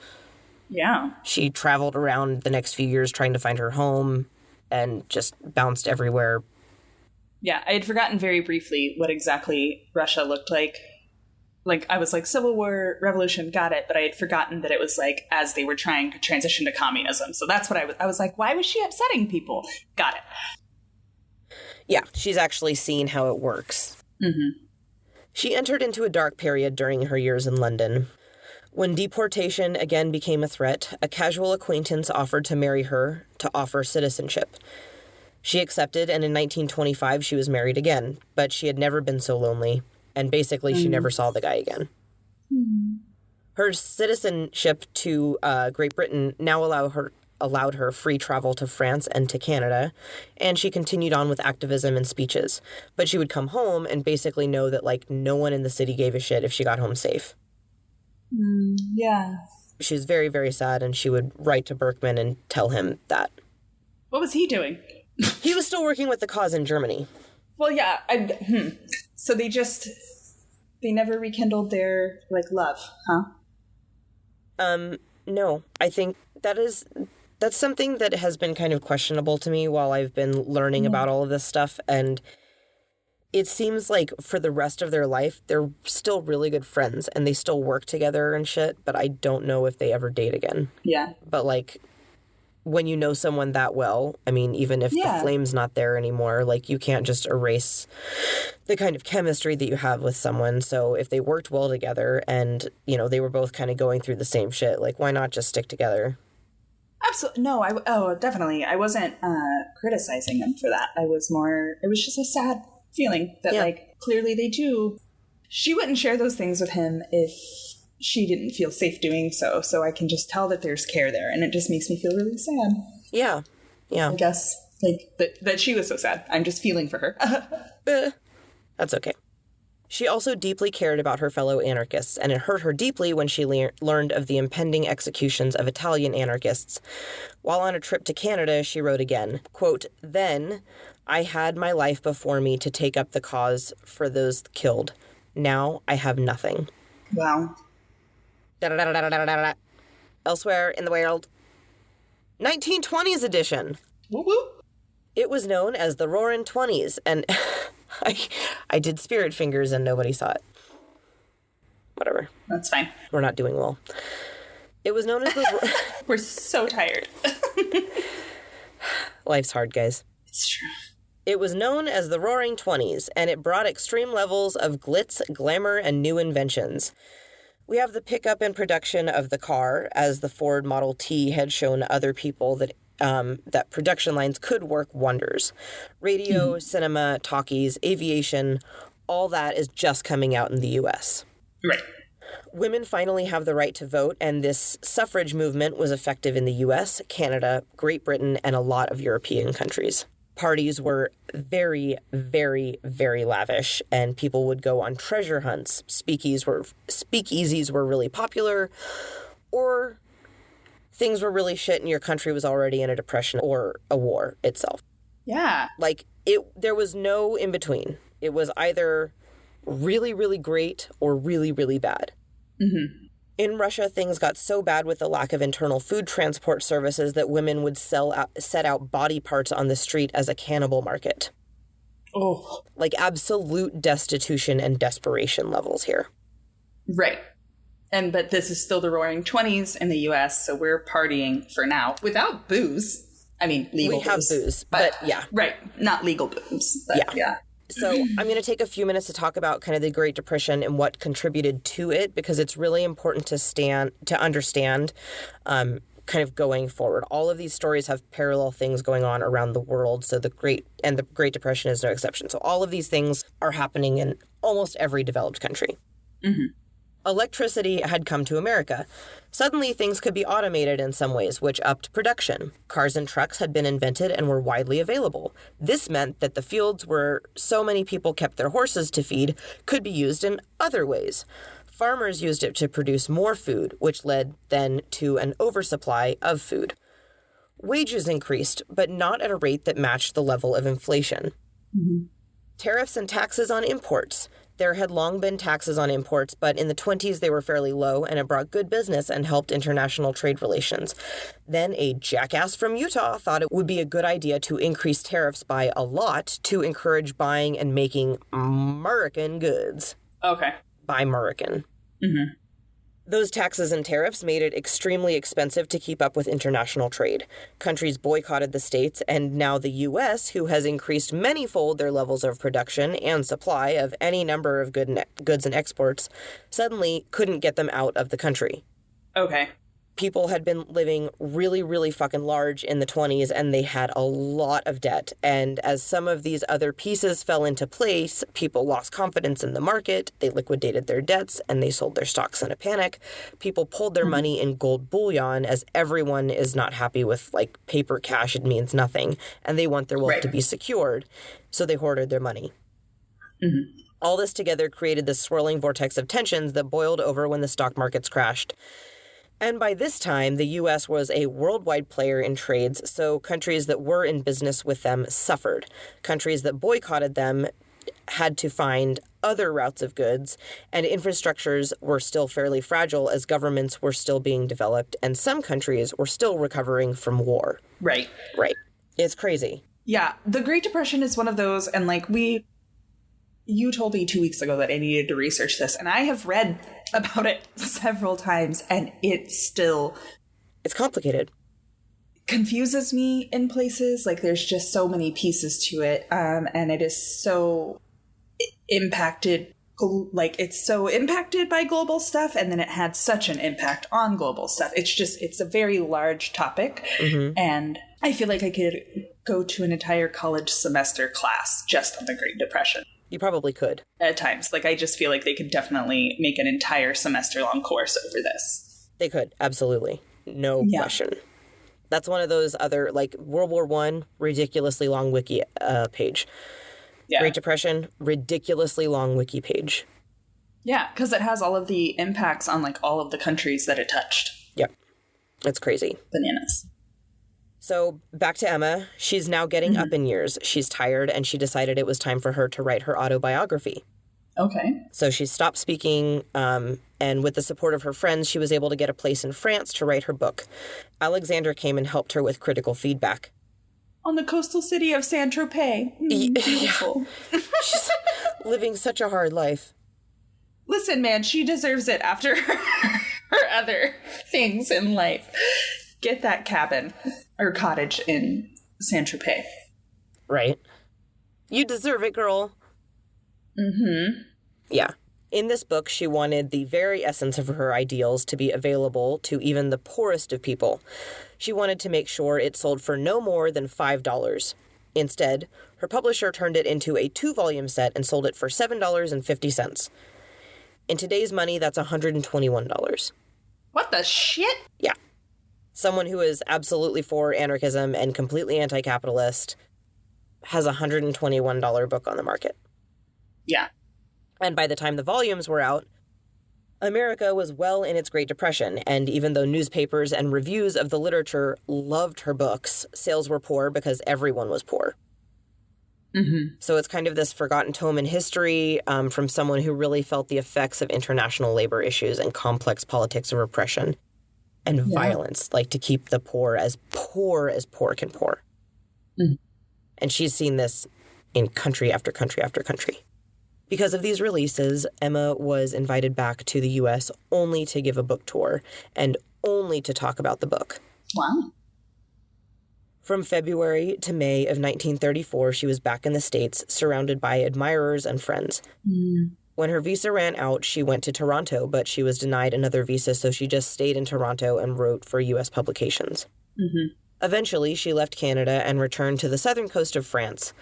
Speaker 1: Yeah.
Speaker 2: She traveled around the next few years trying to find her home and just bounced everywhere.
Speaker 1: Yeah, I had forgotten very briefly what exactly Russia looked like. Like, I was like, Civil War, Revolution, got it, but I had forgotten that it was like as they were trying to transition to communism. So that's what I was like, why was she upsetting people? Got it.
Speaker 2: Yeah, she's actually seen how it works.
Speaker 1: Mm-hmm.
Speaker 2: She entered into a dark period during her years in London. When deportation again became a threat, a casual acquaintance offered to marry her to offer citizenship. She accepted, and in 1925 she was married again, but she had never been so lonely, and basically she never saw the guy again. Her citizenship to Great Britain now allowed her free travel to France and to Canada, and she continued on with activism and speeches. But she would come home and basically know that, like, no one in the city gave a shit if she got home safe.
Speaker 1: Yeah.
Speaker 2: She was very, very sad, and she would write to Berkman and tell him that.
Speaker 1: What was he doing?
Speaker 2: He was still working with the cause in Germany.
Speaker 1: Well, yeah. So they never rekindled their, like, love, huh?
Speaker 2: No. I think that is That's something that has been kind of questionable to me while I've been learning about all of this stuff. And it seems like for the rest of their life, they're still really good friends and they still work together and shit. But I don't know if they ever date again.
Speaker 1: Yeah.
Speaker 2: But like, when you know someone that well, I mean, even if the flame's not there anymore, like, you can't just erase the kind of chemistry that you have with someone. So if they worked well together and, you know, they were both kind of going through the same shit, like, why not just stick together?
Speaker 1: Absolutely. No, definitely. I wasn't criticizing them for that. It was just a sad feeling that, like, clearly they do. She wouldn't share those things with him if she didn't feel safe doing so. So I can just tell that there's care there, and it just makes me feel really sad.
Speaker 2: Yeah. Yeah.
Speaker 1: I guess, like, that she was so sad. I'm just feeling for her.
Speaker 2: That's okay. She also deeply cared about her fellow anarchists, and it hurt her deeply when she learned of the impending executions of Italian anarchists. While on a trip to Canada, she wrote again, quote, "Then I had my life before me to take up the cause for those killed. Now I have nothing."
Speaker 1: Wow.
Speaker 2: Elsewhere in the world. 1920s edition.
Speaker 1: Woo woo.
Speaker 2: It was known as the Roaring Twenties, and I did spirit fingers and nobody saw it. Whatever.
Speaker 1: That's fine.
Speaker 2: We're not doing well. It was known as the...
Speaker 1: We're so tired.
Speaker 2: Life's hard, guys.
Speaker 1: It's true.
Speaker 2: It was known as the Roaring Twenties, and it brought extreme levels of glitz, glamour, and new inventions. We have the pickup and production of the car, as the Ford Model T had shown other people that that production lines could work wonders. Radio, cinema, talkies, aviation, all that is just coming out in the U.S.
Speaker 1: Right.
Speaker 2: Women finally have the right to vote, and this suffrage movement was effective in the U.S., Canada, Great Britain, and a lot of European countries. Parties were very, very, very lavish, and people would go on treasure hunts. Speakeasies were really popular, or things were really shit and your country was already in a depression or a war itself.
Speaker 1: Yeah.
Speaker 2: Like, there was no in between. It was either really, really great or really, really bad.
Speaker 1: Mm-hmm.
Speaker 2: In Russia, things got so bad with the lack of internal food transport services that women would set out body parts on the street as a cannibal market.
Speaker 1: Oh.
Speaker 2: Like, absolute destitution and desperation levels here.
Speaker 1: Right. But this is still the Roaring 20s in the U.S., so we're partying for now without booze. I mean, legal booze. We have booze,
Speaker 2: but yeah.
Speaker 1: Right. Not legal booze. But yeah.
Speaker 2: So I'm going to take a few minutes to talk about kind of the Great Depression and what contributed to it, because it's really important to understand kind of going forward. All of these stories have parallel things going on around the world, so the Great Depression is no exception. So all of these things are happening in almost every developed country.
Speaker 1: Mm-hmm.
Speaker 2: Electricity had come to America. Suddenly, things could be automated in some ways, which upped production. Cars and trucks had been invented and were widely available. This meant that the fields where so many people kept their horses to feed could be used in other ways. Farmers used it to produce more food, which led then to an oversupply of food. Wages increased, but not at a rate that matched the level of inflation.
Speaker 1: Mm-hmm.
Speaker 2: Tariffs and taxes on imports. There had long been taxes on imports, but in the 20s they were fairly low, and it brought good business and helped international trade relations. Then a jackass from Utah thought it would be a good idea to increase tariffs by a lot to encourage buying and making American goods.
Speaker 1: Okay.
Speaker 2: By American.
Speaker 1: Mm-hmm.
Speaker 2: Those taxes and tariffs made it extremely expensive to keep up with international trade. Countries boycotted the states, and now the U.S., who has increased manyfold their levels of production and supply of any number of goods and exports, suddenly couldn't get them out of the country.
Speaker 1: Okay.
Speaker 2: People had been living really, really fucking large in the 20s, and they had a lot of debt. And as some of these other pieces fell into place, people lost confidence in the market, they liquidated their debts, and they sold their stocks in a panic. People pulled their money in gold bullion, as everyone is not happy with, like, paper cash. It means nothing. And they want their wealth to be secured, so they hoarded their money.
Speaker 1: Mm-hmm.
Speaker 2: All this together created this swirling vortex of tensions that boiled over when the stock markets crashed. And by this time, the U.S. was a worldwide player in trades, so countries that were in business with them suffered. Countries that boycotted them had to find other routes of goods, and infrastructures were still fairly fragile as governments were still being developed, and some countries were still recovering from war.
Speaker 1: Right.
Speaker 2: Right. It's crazy.
Speaker 1: Yeah. The Great Depression is one of those, and like you told me 2 weeks ago that I needed to research this, and I have read about it several times, and it's
Speaker 2: complicated.
Speaker 1: Confuses me in places. Like, there's just so many pieces to it, and it is so impacted. Like, it's so impacted by global stuff, and then it had such an impact on global stuff. It's a very large topic, and I feel like I could go to an entire college semester class just on the Great Depression.
Speaker 2: You probably could.
Speaker 1: At times. Like, I just feel like they could definitely make an entire semester-long course over this.
Speaker 2: They could, absolutely. No question. That's one of those other, like, World War I, ridiculously long wiki page. Yeah. Great Depression, ridiculously long wiki page.
Speaker 1: Yeah, because it has all of the impacts on, like, all of the countries that it touched.
Speaker 2: Yep. It's crazy.
Speaker 1: Bananas.
Speaker 2: So back to Emma. She's now getting up in years. She's tired, and she decided it was time for her to write her autobiography.
Speaker 1: Okay.
Speaker 2: So she stopped speaking, and with the support of her friends, she was able to get a place in France to write her book. Alexander came and helped her with critical feedback.
Speaker 1: On the coastal city of Saint-Tropez. Beautiful.
Speaker 2: She's living such a hard life.
Speaker 1: Listen, man, she deserves it after her other things in life. Get that cabin or cottage in Saint-Tropez.
Speaker 2: Right. You deserve it, girl.
Speaker 1: Mm-hmm.
Speaker 2: Yeah. In this book, she wanted the very essence of her ideals to be available to even the poorest of people. She wanted to make sure it sold for no more than $5. Instead, her publisher turned it into a 2-volume set and sold it for $7.50. In today's money, that's $121.
Speaker 1: What the shit?
Speaker 2: Yeah. Someone who is absolutely for anarchism and completely anti-capitalist has a $121 book on the market.
Speaker 1: Yeah.
Speaker 2: And by the time the volumes were out, America was well in its Great Depression, and even though newspapers and reviews of the literature loved her books, sales were poor because everyone was poor.
Speaker 1: Mm-hmm.
Speaker 2: So it's kind of this forgotten tome in history from someone who really felt the effects of international labor issues and complex politics of repression and violence, like to keep the poor as poor can pour.
Speaker 1: Mm-hmm.
Speaker 2: And she's seen this in country after country after country. Because of these releases, Emma was invited back to the U.S. only to give a book tour and only to talk about the book.
Speaker 1: Wow.
Speaker 2: From February to May of 1934, she was back in the States, surrounded by admirers and friends.
Speaker 1: Mm.
Speaker 2: When her visa ran out, she went to Toronto, but she was denied another visa, so she just stayed in Toronto and wrote for U.S. publications.
Speaker 1: Mm-hmm.
Speaker 2: Eventually, she left Canada and returned to the southern coast of France.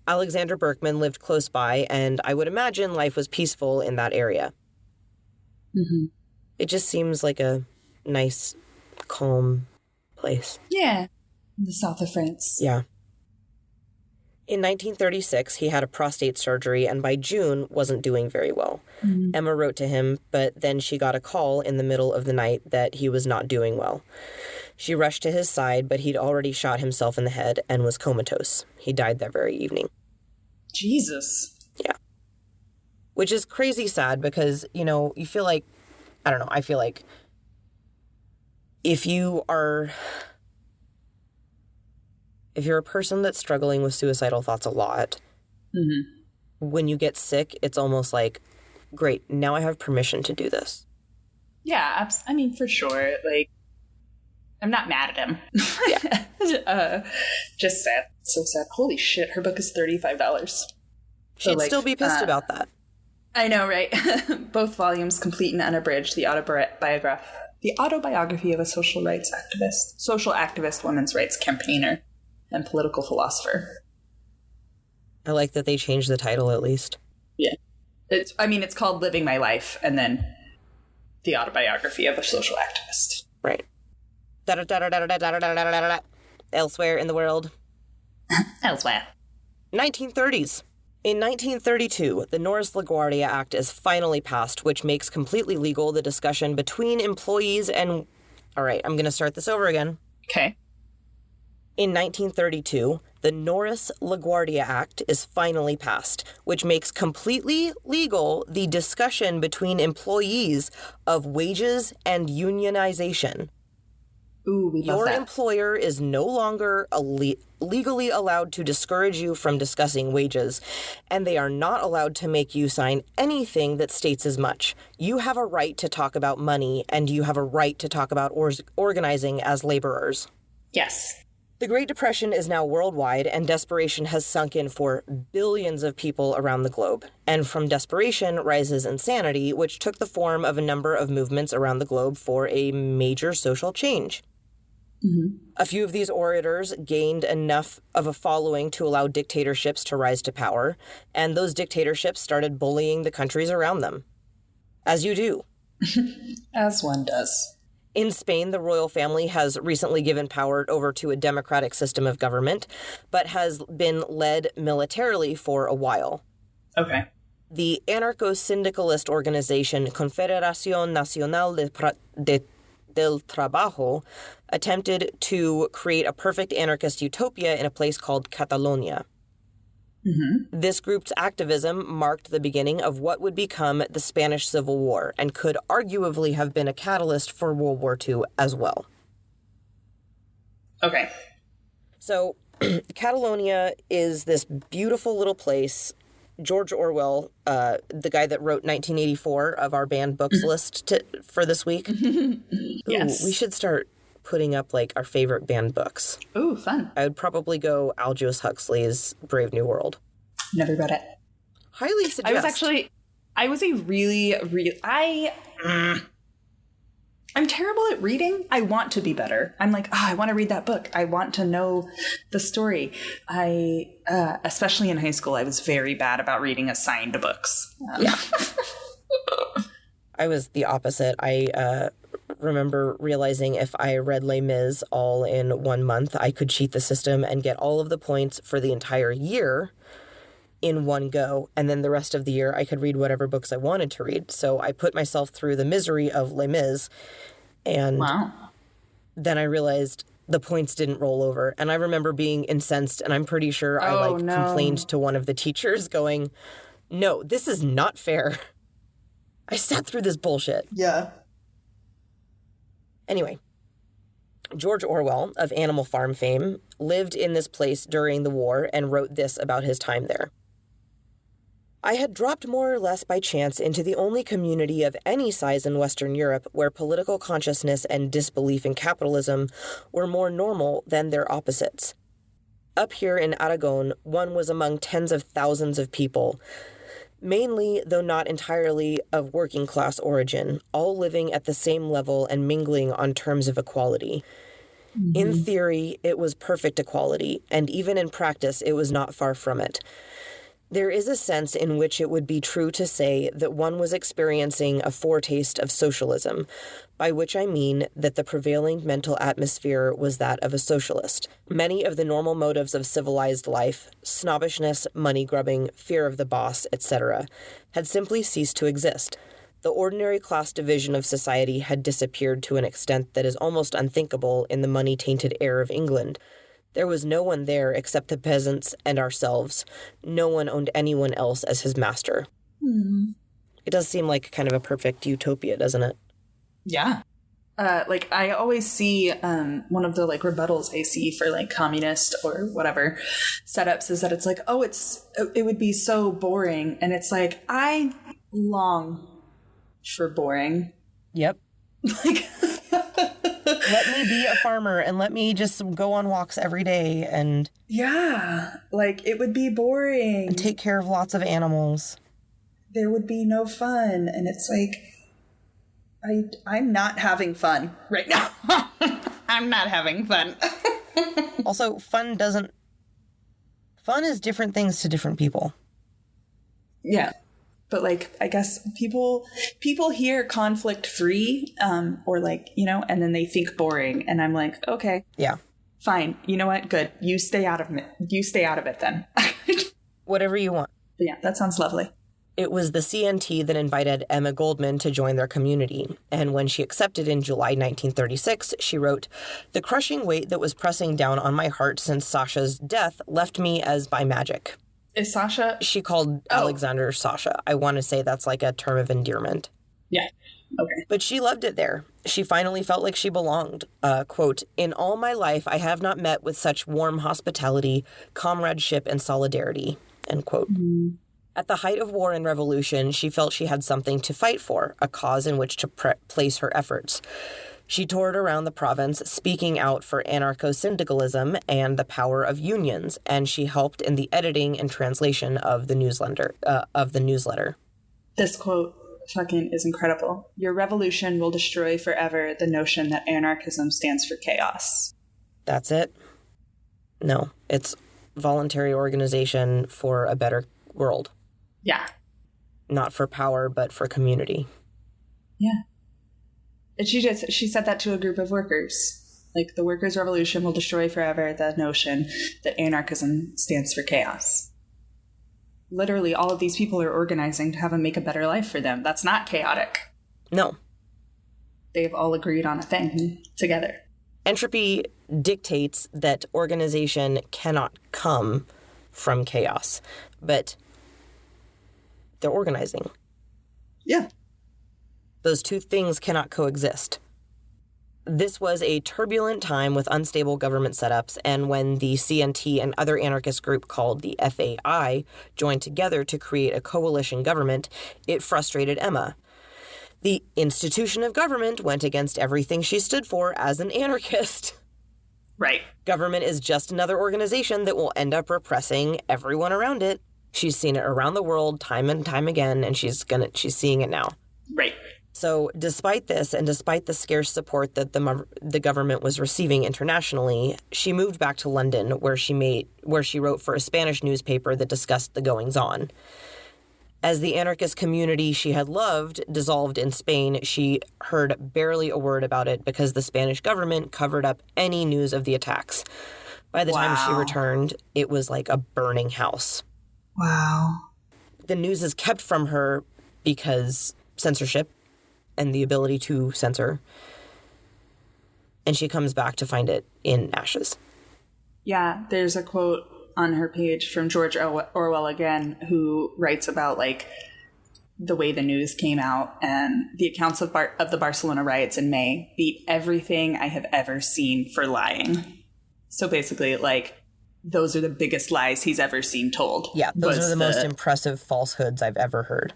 Speaker 2: Alexander Berkman lived close by, and I would imagine life was peaceful in that area.
Speaker 1: Mm-hmm.
Speaker 2: It just seems like a nice, calm place.
Speaker 1: Yeah. In the south of France.
Speaker 2: Yeah. In 1936, he had a prostate surgery and by June wasn't doing very well.
Speaker 1: Mm-hmm.
Speaker 2: Emma wrote to him, but then she got a call in the middle of the night that he was not doing well. She rushed to his side, but he'd already shot himself in the head and was comatose. He died that very evening.
Speaker 1: Jesus.
Speaker 2: Yeah. Which is crazy sad because, you know, you feel like, I don't know, I feel like if you're a person that's struggling with suicidal thoughts a lot,
Speaker 1: mm-hmm.
Speaker 2: when you get sick, it's almost like, great, now I have permission to do this.
Speaker 1: Yeah, I mean, for sure. Like, I'm not mad at him.
Speaker 2: Yeah.
Speaker 1: Just sad. So sad. Holy shit, her book is $35.
Speaker 2: She'd still be pissed about that.
Speaker 1: I know, right? Both volumes, complete and unabridged, the autobiography of a social activist, women's rights campaigner, and political philosopher.
Speaker 2: I like that they changed the title at least.
Speaker 1: Yeah. It's called Living My Life, and then the autobiography of a social activist.
Speaker 2: Right. Elsewhere in the world.
Speaker 1: Elsewhere.
Speaker 2: 1930s. In 1932, the Norris LaGuardia Act is finally passed, which makes completely legal the discussion between employees and... All right, I'm going to start this over again.
Speaker 1: Okay.
Speaker 2: In 1932, the Norris LaGuardia Act is finally passed, which makes completely legal the discussion between employees of wages and unionization.
Speaker 1: Ooh, we love that.
Speaker 2: Your employer is no longer legally allowed to discourage you from discussing wages, and they are not allowed to make you sign anything that states as much. You have a right to talk about money, and you have a right to talk about organizing as laborers.
Speaker 1: Yes.
Speaker 2: The Great Depression is now worldwide, and desperation has sunk in for billions of people around the globe. And from desperation rises insanity, which took the form of a number of movements around the globe for a major social change. Mm-hmm. A few of these orators gained enough of a following to allow dictatorships to rise to power, and those dictatorships started bullying the countries around them. As you do.
Speaker 1: As one does.
Speaker 2: In Spain, the royal family has recently given power over to a democratic system of government, but has been led militarily for a while.
Speaker 1: Okay.
Speaker 2: The anarcho-syndicalist organization Confederación Nacional del Trabajo attempted to create a perfect anarchist utopia in a place called Catalonia. Mm-hmm. This group's activism marked the beginning of what would become the Spanish Civil War and could arguably have been a catalyst for World War II as well.
Speaker 1: Okay.
Speaker 2: So, Catalonia is this beautiful little place. George Orwell, the guy that wrote 1984 of our banned books list for this week.
Speaker 1: Yes.
Speaker 2: Ooh, we should start putting up, like, our favorite banned books.
Speaker 1: Ooh, fun.
Speaker 2: I would probably go Aldous Huxley's Brave New World.
Speaker 1: Never read it.
Speaker 2: Highly suggest.
Speaker 1: I'm terrible at reading. I want to be better. I'm like, I want to read that book. I want to know the story. Especially in high school, I was very bad about reading assigned books.
Speaker 2: Yeah. I was the opposite. I remember realizing if I read Les Mis all in 1 month, I could cheat the system and get all of the points for the entire year in one go. And then the rest of the year, I could read whatever books I wanted to read. So I put myself through the misery of Les Mis. And then I realized the points didn't roll over. And I remember being incensed. And I'm pretty sure complained to one of the teachers going, no, this is not fair. I sat through this bullshit.
Speaker 1: Yeah.
Speaker 2: Anyway, George Orwell of Animal Farm fame lived in this place during the war and wrote this about his time there. I had dropped more or less by chance into the only community of any size in Western Europe where political consciousness and disbelief in capitalism were more normal than their opposites. Up here in Aragon, one was among tens of thousands of people, mainly, though not entirely, of working-class origin, all living at the same level and mingling on terms of equality. Mm-hmm. In theory, it was perfect equality, and even in practice, it was not far from it. There is a sense in which it would be true to say that one was experiencing a foretaste of socialism, by which I mean that the prevailing mental atmosphere was that of a socialist. Many of the normal motives of civilized life, snobbishness, money-grubbing, fear of the boss, etc., had simply ceased to exist. The ordinary class division of society had disappeared to an extent that is almost unthinkable in the money-tainted air of England. There was no one there except the peasants and ourselves. No one owned anyone else as his master. Mm-hmm. It does seem like kind of a perfect utopia, doesn't it?
Speaker 1: Yeah. I always see one of the rebuttals I see for communist or whatever setups is that it's it would be so boring. And it's like, I long for boring.
Speaker 2: Yep. Let me be a farmer and let me just go on walks every day and...
Speaker 1: Yeah, it would be boring.
Speaker 2: And take care of lots of animals.
Speaker 1: There would be no fun. And it's I'm not having fun right now. I'm not having fun.
Speaker 2: Also, fun is different things to different people.
Speaker 1: Yeah. But I guess people hear conflict free, or and then they think boring. And I'm like, okay.
Speaker 2: Yeah.
Speaker 1: Fine. You know what? Good. You stay out of it. You stay out of it then.
Speaker 2: Whatever you want.
Speaker 1: But yeah, that sounds lovely.
Speaker 2: It was the CNT that invited Emma Goldman to join their community, and when she accepted in July 1936, she wrote, "The crushing weight that was pressing down on my heart since Sasha's death left me as by magic."
Speaker 1: Is Sasha?
Speaker 2: She called Alexander Sasha. I want to say that's like a term of endearment.
Speaker 1: Yeah. Okay.
Speaker 2: But she loved it there. She finally felt like she belonged. Quote, "In all my life, I have not met with such warm hospitality, comradeship, and solidarity." End quote. Mm-hmm. At the height of war and revolution, she felt she had something to fight for, a cause in which to place her efforts. She toured around the province, speaking out for anarcho-syndicalism and the power of unions, and she helped in the editing and translation of the newsletter.
Speaker 1: This quote fucking is incredible. "Your revolution will destroy forever the notion that anarchism stands for chaos."
Speaker 2: That's it. No, it's voluntary organization for a better world.
Speaker 1: Yeah.
Speaker 2: Not for power, but for community.
Speaker 1: Yeah. And she said that to a group of workers. Like, the workers' revolution will destroy forever the notion that anarchism stands for chaos. Literally, all of these people are organizing to have make a better life for them. That's not chaotic.
Speaker 2: No.
Speaker 1: They've all agreed on a thing together.
Speaker 2: Entropy dictates that organization cannot come from chaos, but they're organizing.
Speaker 1: Yeah.
Speaker 2: Those two things cannot coexist. This was a turbulent time with unstable government setups, and when the CNT and other anarchist group called the FAI joined together to create a coalition government, it frustrated Emma. The institution of government went against everything she stood for as an anarchist.
Speaker 1: Right.
Speaker 2: Government is just another organization that will end up repressing everyone around it. She's seen it around the world time and time again, and she's seeing it now.
Speaker 1: Right.
Speaker 2: So despite this, and despite the scarce support that the government was receiving internationally, she moved back to London, where she wrote for a Spanish newspaper that discussed the goings-on. As the anarchist community she had loved dissolved in Spain, she heard barely a word about it because the Spanish government covered up any news of the attacks. By the time she returned, it was like a burning house.
Speaker 1: Wow.
Speaker 2: The news is kept from her because censorship and the ability to censor. And she comes back to find it in ashes.
Speaker 1: Yeah, there's a quote on her page from George Orwell again, who writes about like the way the news came out, and the accounts of the Barcelona riots in May beat everything I have ever seen for lying. So basically, like, those are the biggest lies he's ever seen told.
Speaker 2: Yeah, those are the most impressive falsehoods I've ever heard.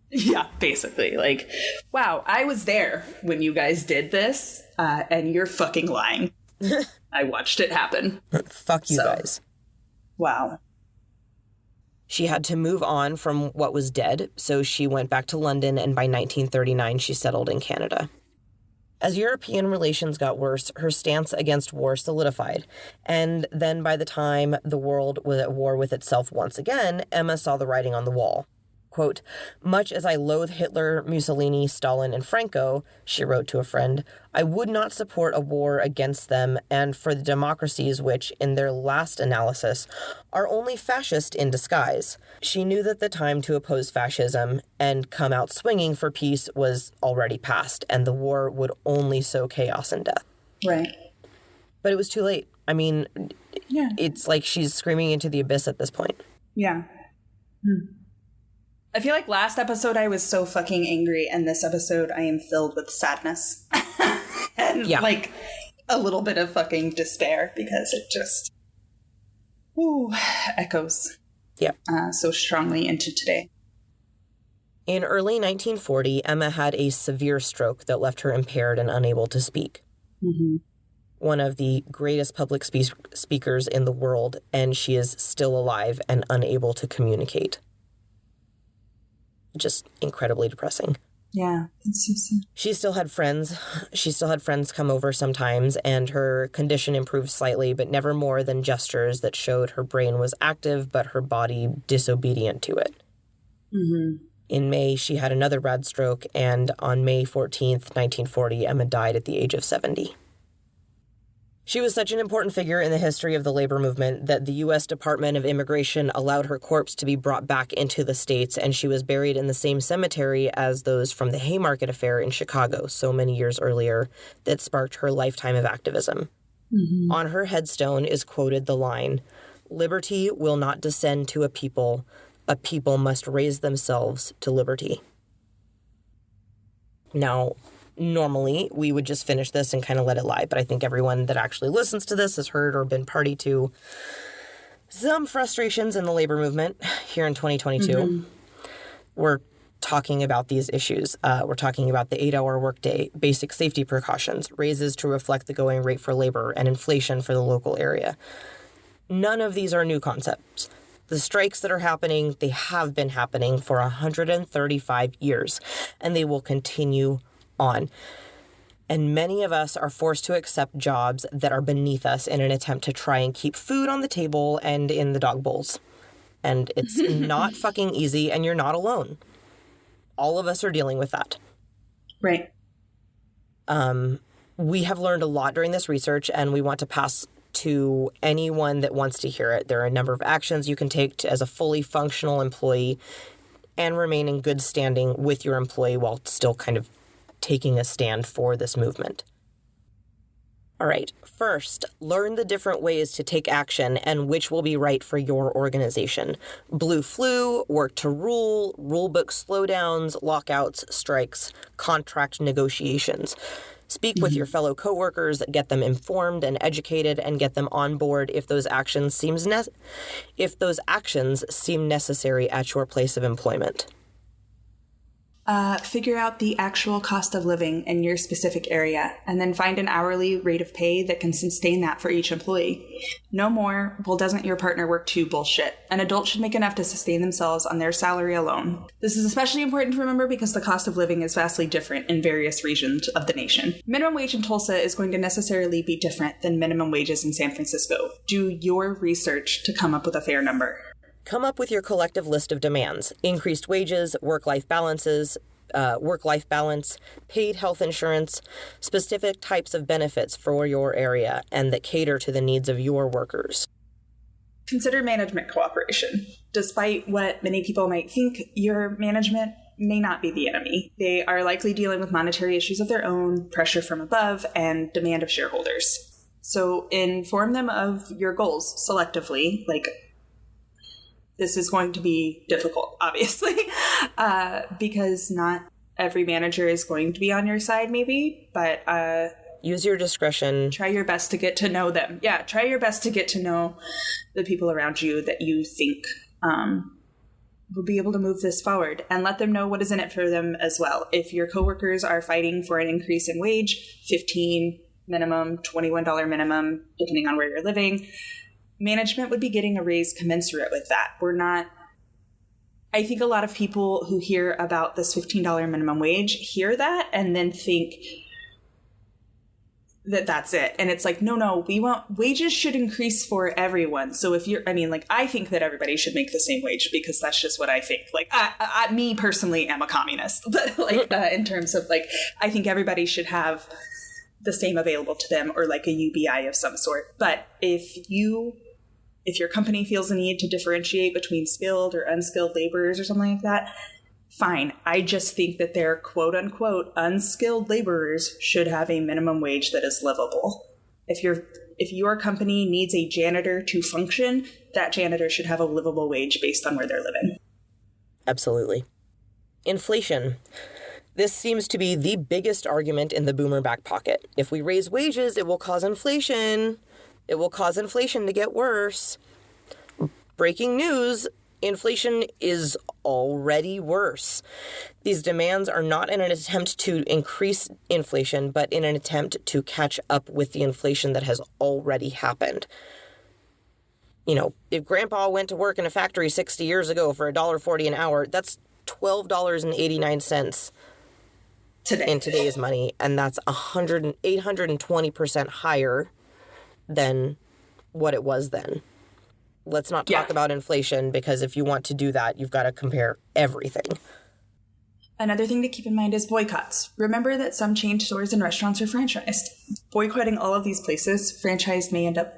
Speaker 1: Yeah, basically. Like, wow, I was there when you guys did this, and you're fucking lying. I watched it happen.
Speaker 2: Fuck you guys.
Speaker 1: Wow.
Speaker 2: She had to move on from what was dead, so she went back to London, and by 1939 she settled in Canada. As European relations got worse, her stance against war solidified, and then by the time the world was at war with itself once again, Emma saw the writing on the wall. Quote, "Much as I loathe Hitler, Mussolini, Stalin, and Franco," she wrote to a friend, "I would not support a war against them and for the democracies which, in their last analysis, are only fascist in disguise." She knew that the time to oppose fascism and come out swinging for peace was already past, and the war would only sow chaos and death.
Speaker 1: Right.
Speaker 2: But it was too late. I mean,
Speaker 1: yeah,
Speaker 2: it's like she's screaming into the abyss at this point.
Speaker 1: Yeah. I feel like last episode I was so fucking angry, and this episode I am filled with sadness. And like a little bit of fucking despair, because it just echoes so strongly into today.
Speaker 2: In early 1940, Emma had a severe stroke that left her impaired and unable to speak. Mm-hmm. One of the greatest public speakers in the world, and she is still alive and unable to communicate. Just incredibly depressing.
Speaker 1: Yeah, it's so sad.
Speaker 2: She still had friends come over sometimes, and her condition improved slightly, but never more than gestures that showed her brain was active, but her body disobedient to it. Mm-hmm. In May, she had another bad stroke, and on May 14th, 1940, Emma died at the age of 70. She was such an important figure in the history of the labor movement that the U.S. Department of Immigration allowed her corpse to be brought back into the States, and she was buried in the same cemetery as those from the Haymarket Affair in Chicago so many years earlier that sparked her lifetime of activism. Mm-hmm. On her headstone is quoted the line, "Liberty will not descend to a people must raise themselves to liberty." Now, normally, we would just finish this and kind of let it lie, but I think everyone that actually listens to this has heard or been party to some frustrations in the labor movement here in 2022. Mm-hmm. We're talking about these issues. We're talking about the 8-hour workday, basic safety precautions, raises to reflect the going rate for labor, and inflation for the local area. None of these are new concepts. The strikes that are happening, they have been happening for 135 years, and they will continue on. And many of us are forced to accept jobs that are beneath us in an attempt to try and keep food on the table and in the dog bowls. And it's not fucking easy, and you're not alone. All of us are dealing with that.
Speaker 1: Right.
Speaker 2: We have learned a lot during this research, and we want to pass to anyone that wants to hear it. There are a number of actions you can take as a fully functional employee and remain in good standing with your employee while still kind of taking a stand for this movement. All right. First, learn the different ways to take action and which will be right for your organization. Blue flu, work to rule, rulebook slowdowns, lockouts, strikes, contract negotiations. Speak with your fellow coworkers, get them informed and educated, and get them on board if those actions seem necessary at your place of employment.
Speaker 1: Figure out the actual cost of living in your specific area, and then find an hourly rate of pay that can sustain that for each employee. No more, well, doesn't your partner work too bullshit. An adult should make enough to sustain themselves on their salary alone. This is especially important to remember because the cost of living is vastly different in various regions of the nation. Minimum wage in Tulsa is going to necessarily be different than minimum wages in San Francisco. Do your research to come up with a fair number.
Speaker 2: Come up with your collective list of demands: increased wages, work-life balance, paid health insurance, specific types of benefits for your area, and that cater to the needs of your workers.
Speaker 1: Consider management cooperation. Despite what many people might think, your management may not be the enemy. They are likely dealing with monetary issues of their own, pressure from above, and demand of shareholders. So inform them of your goals selectively, like, this is going to be difficult, obviously, because not every manager is going to be on your side, maybe, but
Speaker 2: use your discretion.
Speaker 1: Try your best to get to know them. Yeah, try your best to get to know the people around you that you think will be able to move this forward, and let them know what is in it for them as well. If your coworkers are fighting for an increase in wage, $15 minimum, $21 minimum, depending on where you're living, management would be getting a raise commensurate with that. I think a lot of people who hear about this $15 minimum wage hear that and then think that that's it. And it's like, no, wages should increase for everyone. So if I think that everybody should make the same wage because that's just what I think. Like, me personally am a communist, but in terms of I think everybody should have the same available to them, or like a UBI of some sort. But if your company feels the need to differentiate between skilled or unskilled laborers or something like that, fine. I just think that their quote unquote unskilled laborers should have a minimum wage that is livable. If your company needs a janitor to function, that janitor should have a livable wage based on where they're living.
Speaker 2: Absolutely. Inflation. This seems to be the biggest argument in the boomer back pocket. If we raise wages, it will cause inflation. It will cause inflation to get worse. Breaking news, inflation is already worse. These demands are not in an attempt to increase inflation, but in an attempt to catch up with the inflation that has already happened. If Grandpa went to work in a factory 60 years ago for $1.40 an hour, that's $12.89 today in today's money, and that's 820% higher than what it was then. Let's not talk about inflation, because if you want to do that, you've got to compare everything.
Speaker 1: Another thing to keep in mind is boycotts. Remember that some chain stores and restaurants are franchised. Boycotting all of these places, franchised may end up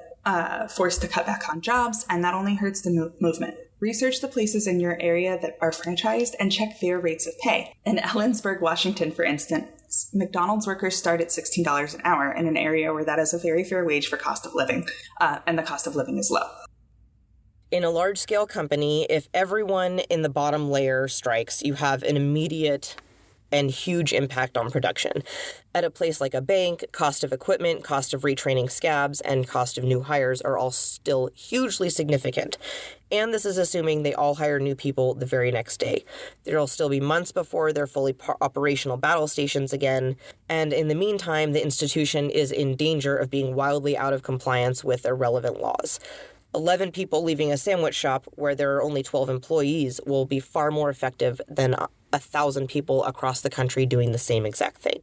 Speaker 1: forced to cut back on jobs, and that only hurts the movement. Research the places in your area that are franchised and check their rates of pay. In Ellensburg, Washington, for instance, McDonald's workers start at $16 an hour in an area where that is a very fair wage for cost of living, and the cost of living is low.
Speaker 2: In a large-scale company, if everyone in the bottom layer strikes, you have an immediate and huge impact on production. At a place like a bank, cost of equipment, cost of retraining scabs, and cost of new hires are all still hugely significant. And this is assuming they all hire new people the very next day. There'll still be months before they're fully operational battle stations again, and in the meantime, the institution is in danger of being wildly out of compliance with irrelevant laws. 11 people leaving a sandwich shop where there are only 12 employees will be far more effective than 1,000 people across the country doing the same exact thing.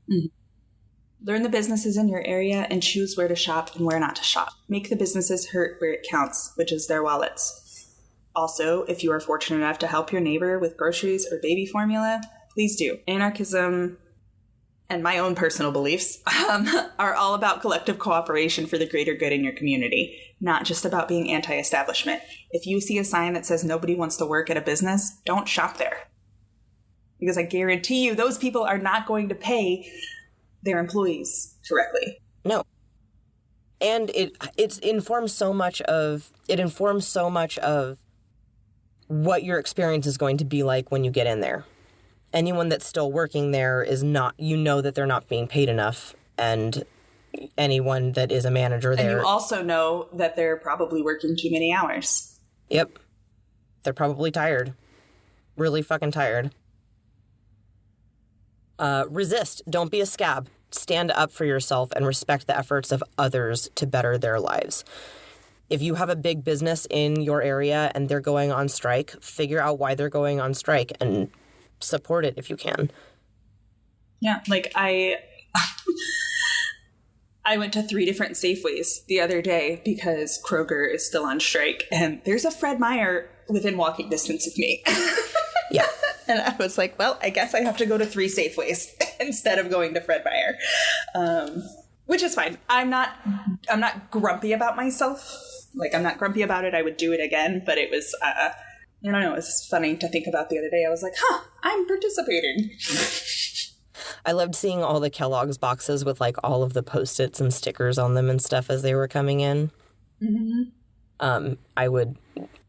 Speaker 1: Mm-hmm. Learn the businesses in your area and choose where to shop and where not to shop. Make the businesses hurt where it counts, which is their wallets. Also, if you are fortunate enough to help your neighbor with groceries or baby formula, please do. Anarchism and my own personal beliefs are all about collective cooperation for the greater good in your community, not just about being anti-establishment. If you see a sign that says nobody wants to work at a business, don't shop there. Because I guarantee you those people are not going to pay their employees correctly.
Speaker 2: No. And it informs so much of what your experience is going to be like when you get in there. Anyone that's still working there is not, that they're not being paid enough, and anyone that is a manager there.
Speaker 1: And you also know that they're probably working too many hours.
Speaker 2: Yep. They're probably tired. Really fucking tired. Resist. Don't be a scab. Stand up for yourself and respect the efforts of others to better their lives. If you have a big business in your area and they're going on strike, figure out why they're going on strike and support it if you can.
Speaker 1: Yeah, like I went to 3 different Safeways the other day because Kroger is still on strike, and there's a Fred Meyer within walking distance of me.
Speaker 2: Yeah.
Speaker 1: And I was like, well, I guess I have to go to 3 Safeways instead of going to Fred Meyer. Which is fine. I'm not grumpy about myself. Like, I'm not grumpy about it. I would do it again, but it was I don't know, it was funny to think about the other day. I was like, I'm participating.
Speaker 2: I loved seeing all the Kellogg's boxes with, like, all of the Post-its and stickers on them and stuff as they were coming in. Mm-hmm.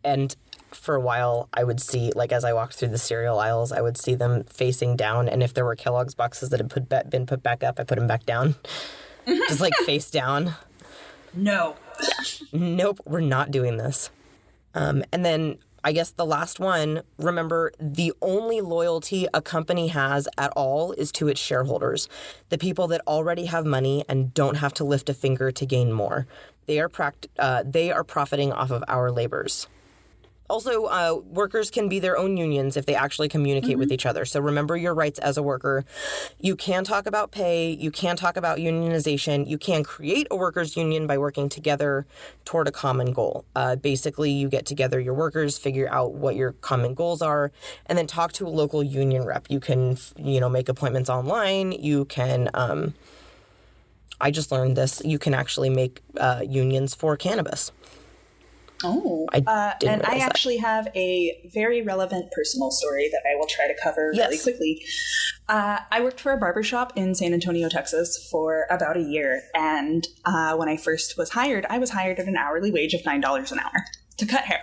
Speaker 2: And for a while, I would see, like, as I walked through the cereal aisles, I would see them facing down, and if there were Kellogg's boxes that had been put back up, I put them back down. Just, like, face down.
Speaker 1: No.
Speaker 2: Nope, we're not doing this. And then I guess the last one, remember, the only loyalty a company has at all is to its shareholders, the people that already have money and don't have to lift a finger to gain more. They are profiting off of our labors. Also, workers can be their own unions if they actually communicate with each other. So remember your rights as a worker. You can talk about pay. You can talk about unionization. You can create a workers' union by working together toward a common goal. Basically, you get together your workers, figure out what your common goals are, and then talk to a local union rep. You can, make appointments online. You can, I just learned this, you can actually make unions for cannabis.
Speaker 1: Oh, and I actually have a very relevant personal story that I will try to cover really quickly. I worked for a barbershop in San Antonio, Texas for about a year. And when I first was hired, I was hired at an hourly wage of $9 an hour to cut hair.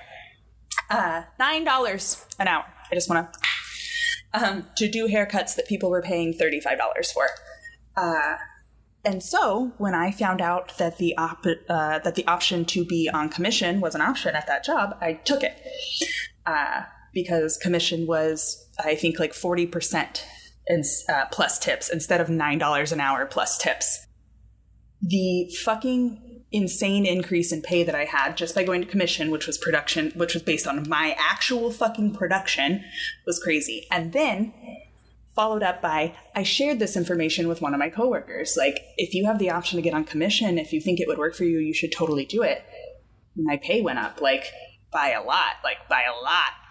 Speaker 1: $9 an hour. I just want to do haircuts that people were paying $35 for. And so when I found out that the option to be on commission was an option at that job, I took it because commission was, I think, like 40% plus tips instead of $9 an hour plus tips. The fucking insane increase in pay that I had just by going to commission, which was based on my actual fucking production, was crazy. And then followed up by, I shared this information with one of my coworkers. Like, if you have the option to get on commission, if you think it would work for you, you should totally do it. My pay went up, by a lot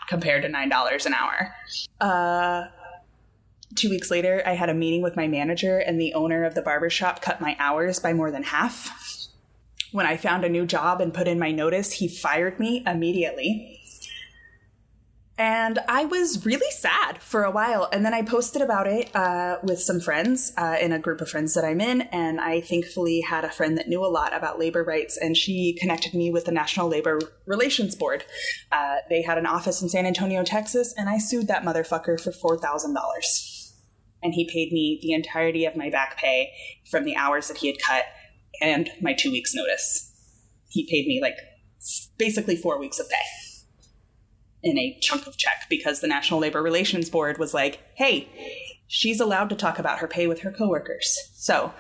Speaker 1: compared to $9 an hour. 2 weeks later, I had a meeting with my manager, and the owner of the barbershop cut my hours by more than half. When I found a new job and put in my notice, he fired me immediately. And I was really sad for a while. And then I posted about it with some friends in a group of friends that I'm in. And I thankfully had a friend that knew a lot about labor rights. And she connected me with the National Labor Relations Board. They had an office in San Antonio, Texas. And I sued that motherfucker for $4,000. And he paid me the entirety of my back pay from the hours that he had cut and my 2 weeks notice. He paid me like basically 4 weeks of pay in a chunk of check, because the National Labor Relations Board was like, hey, she's allowed to talk about her pay with her coworkers. So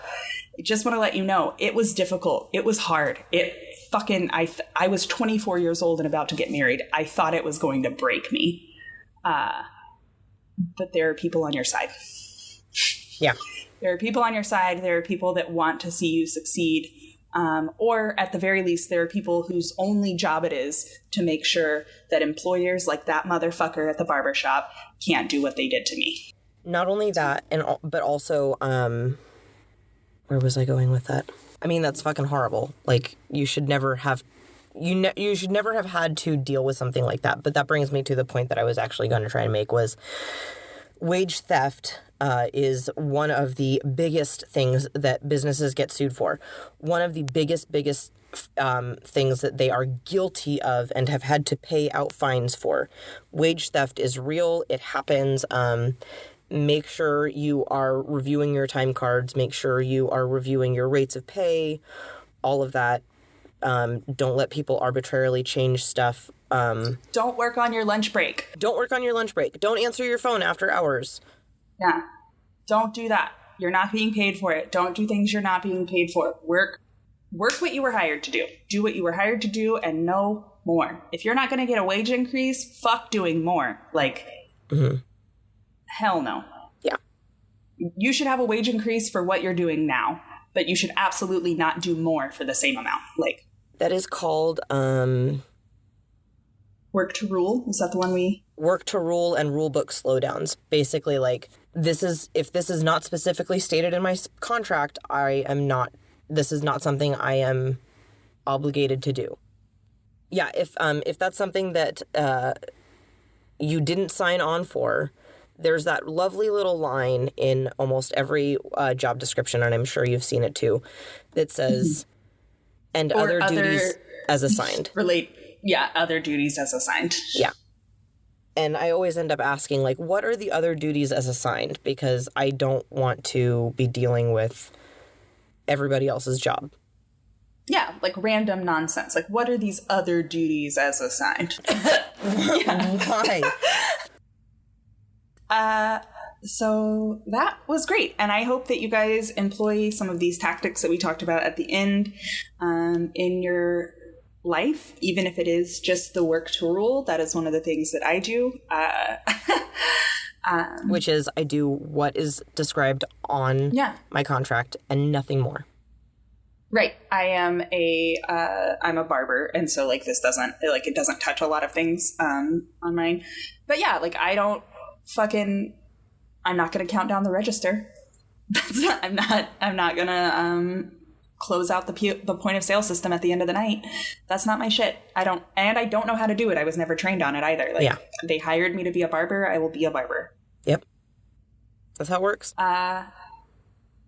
Speaker 1: I just want to let you know, it was difficult. It was hard. I was 24 years old and about to get married. I thought it was going to break me. But there are people on your side.
Speaker 2: Yeah.
Speaker 1: There are people on your side. There are people that want to see you succeed. Or at the very least, there are people whose only job it is to make sure that employers like that motherfucker at the barbershop can't do what they did to me.
Speaker 2: Not only that, but also, where was I going with that? I mean, that's fucking horrible. Like, you should never have had to deal with something like that. But that brings me to the point that I was actually going to try and make was wage theft is one of the biggest things that businesses get sued for. One of the biggest things that they are guilty of and have had to pay out fines for. Wage theft is real. It happens. Make sure you are reviewing your time cards. Make sure you are reviewing your rates of pay. All of that. Don't let people arbitrarily change stuff.
Speaker 1: Don't work on your lunch break.
Speaker 2: Don't work on your lunch break. Don't answer your phone after hours.
Speaker 1: Yeah. Don't do that. You're not being paid for it. Don't do things you're not being paid for. Work what you were hired to do. Do what you were hired to do and no more. If you're not going to get a wage increase, fuck doing more. Like, hell no.
Speaker 2: Yeah.
Speaker 1: You should have a wage increase for what you're doing now, but you should absolutely not do more for the same amount. Like,
Speaker 2: that is called,
Speaker 1: work to rule. Is that the one we...
Speaker 2: Work to rule and rule book slowdowns. Basically, like, if this is not specifically stated in my contract, this is not something I am obligated to do. Yeah, if that's something that you didn't sign on for, there's that lovely little line in almost every job description, and I'm sure you've seen it too, that says, and other duties as assigned.
Speaker 1: Other duties as assigned.
Speaker 2: Yeah. And I always end up asking, like, what are the other duties as assigned? Because I don't want to be dealing with everybody else's job.
Speaker 1: Yeah, like random nonsense. Like, what are these other duties as assigned?
Speaker 2: Why?
Speaker 1: So that was great. And I hope that you guys employ some of these tactics that we talked about at the end in your life, even if it is just the work to rule. That is one of the things that I do.
Speaker 2: Which is I do what is described on my contract and nothing more.
Speaker 1: Right. I'm a barber. And so like this doesn't, like it doesn't touch a lot of things on mine. But yeah, like I'm not going to count down the register. I'm not going to close out the point of sale system at the end of the night. That's not my shit. I don't know how to do it. I was never trained on it either. Like they hired me to be a barber. I will be a barber.
Speaker 2: Yep. That's how it works.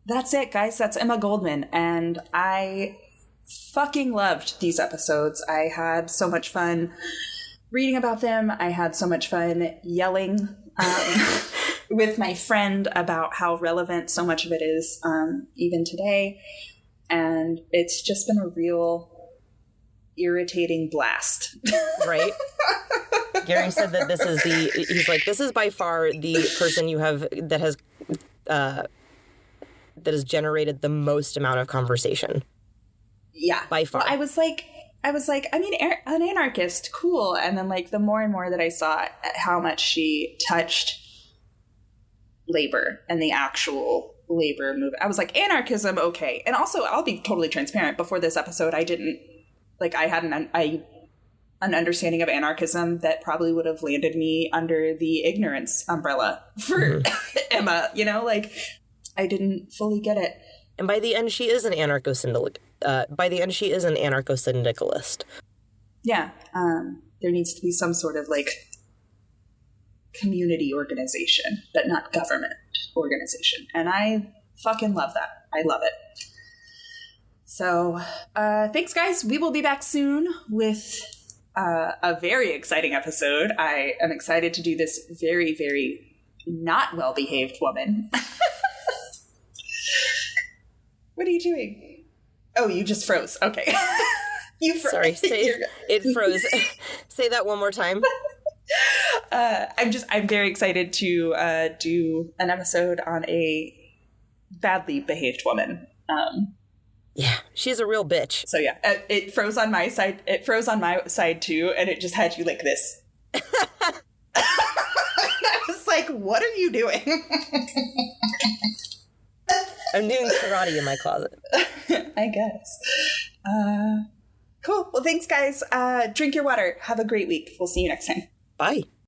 Speaker 1: That's it, guys. That's Emma Goldman. And I fucking loved these episodes. I had so much fun reading about them. I had so much fun yelling with my friend about how relevant so much of it is even today. And it's just been a real irritating blast.
Speaker 2: Right? Gary said that this is by far the person you have that has generated the most amount of conversation.
Speaker 1: Yeah.
Speaker 2: By far.
Speaker 1: Well, I was like, I mean, an anarchist, cool. And then like the more and more that I saw how much she touched labor and the actual labor movement, I was like, anarchism, okay. And also, I'll be totally transparent. Before this episode, I an understanding of anarchism that probably would have landed me under the ignorance umbrella for Emma, you know, like I didn't fully get it.
Speaker 2: And by the end, she is an anarcho-syndicalist.
Speaker 1: Yeah. There needs to be some sort of like community organization, but not government organization. And I fucking love that. I love it. So thanks, guys. We will be back soon with a very exciting episode. I am excited to do this very, very not well-behaved woman. What are you doing? Oh, you just froze. Okay. You froze.
Speaker 2: Sorry, it froze. Say that one more time.
Speaker 1: I'm very excited to do an episode on a badly behaved woman.
Speaker 2: Yeah, she's a real bitch.
Speaker 1: So yeah, it froze on my side. It froze on my side too, and it just had you like this. I was like, "What are you doing?"
Speaker 2: I'm doing karate in my closet.
Speaker 1: I guess. Cool. Well, thanks, guys. Drink your water. Have a great week. We'll see you next time.
Speaker 2: Bye.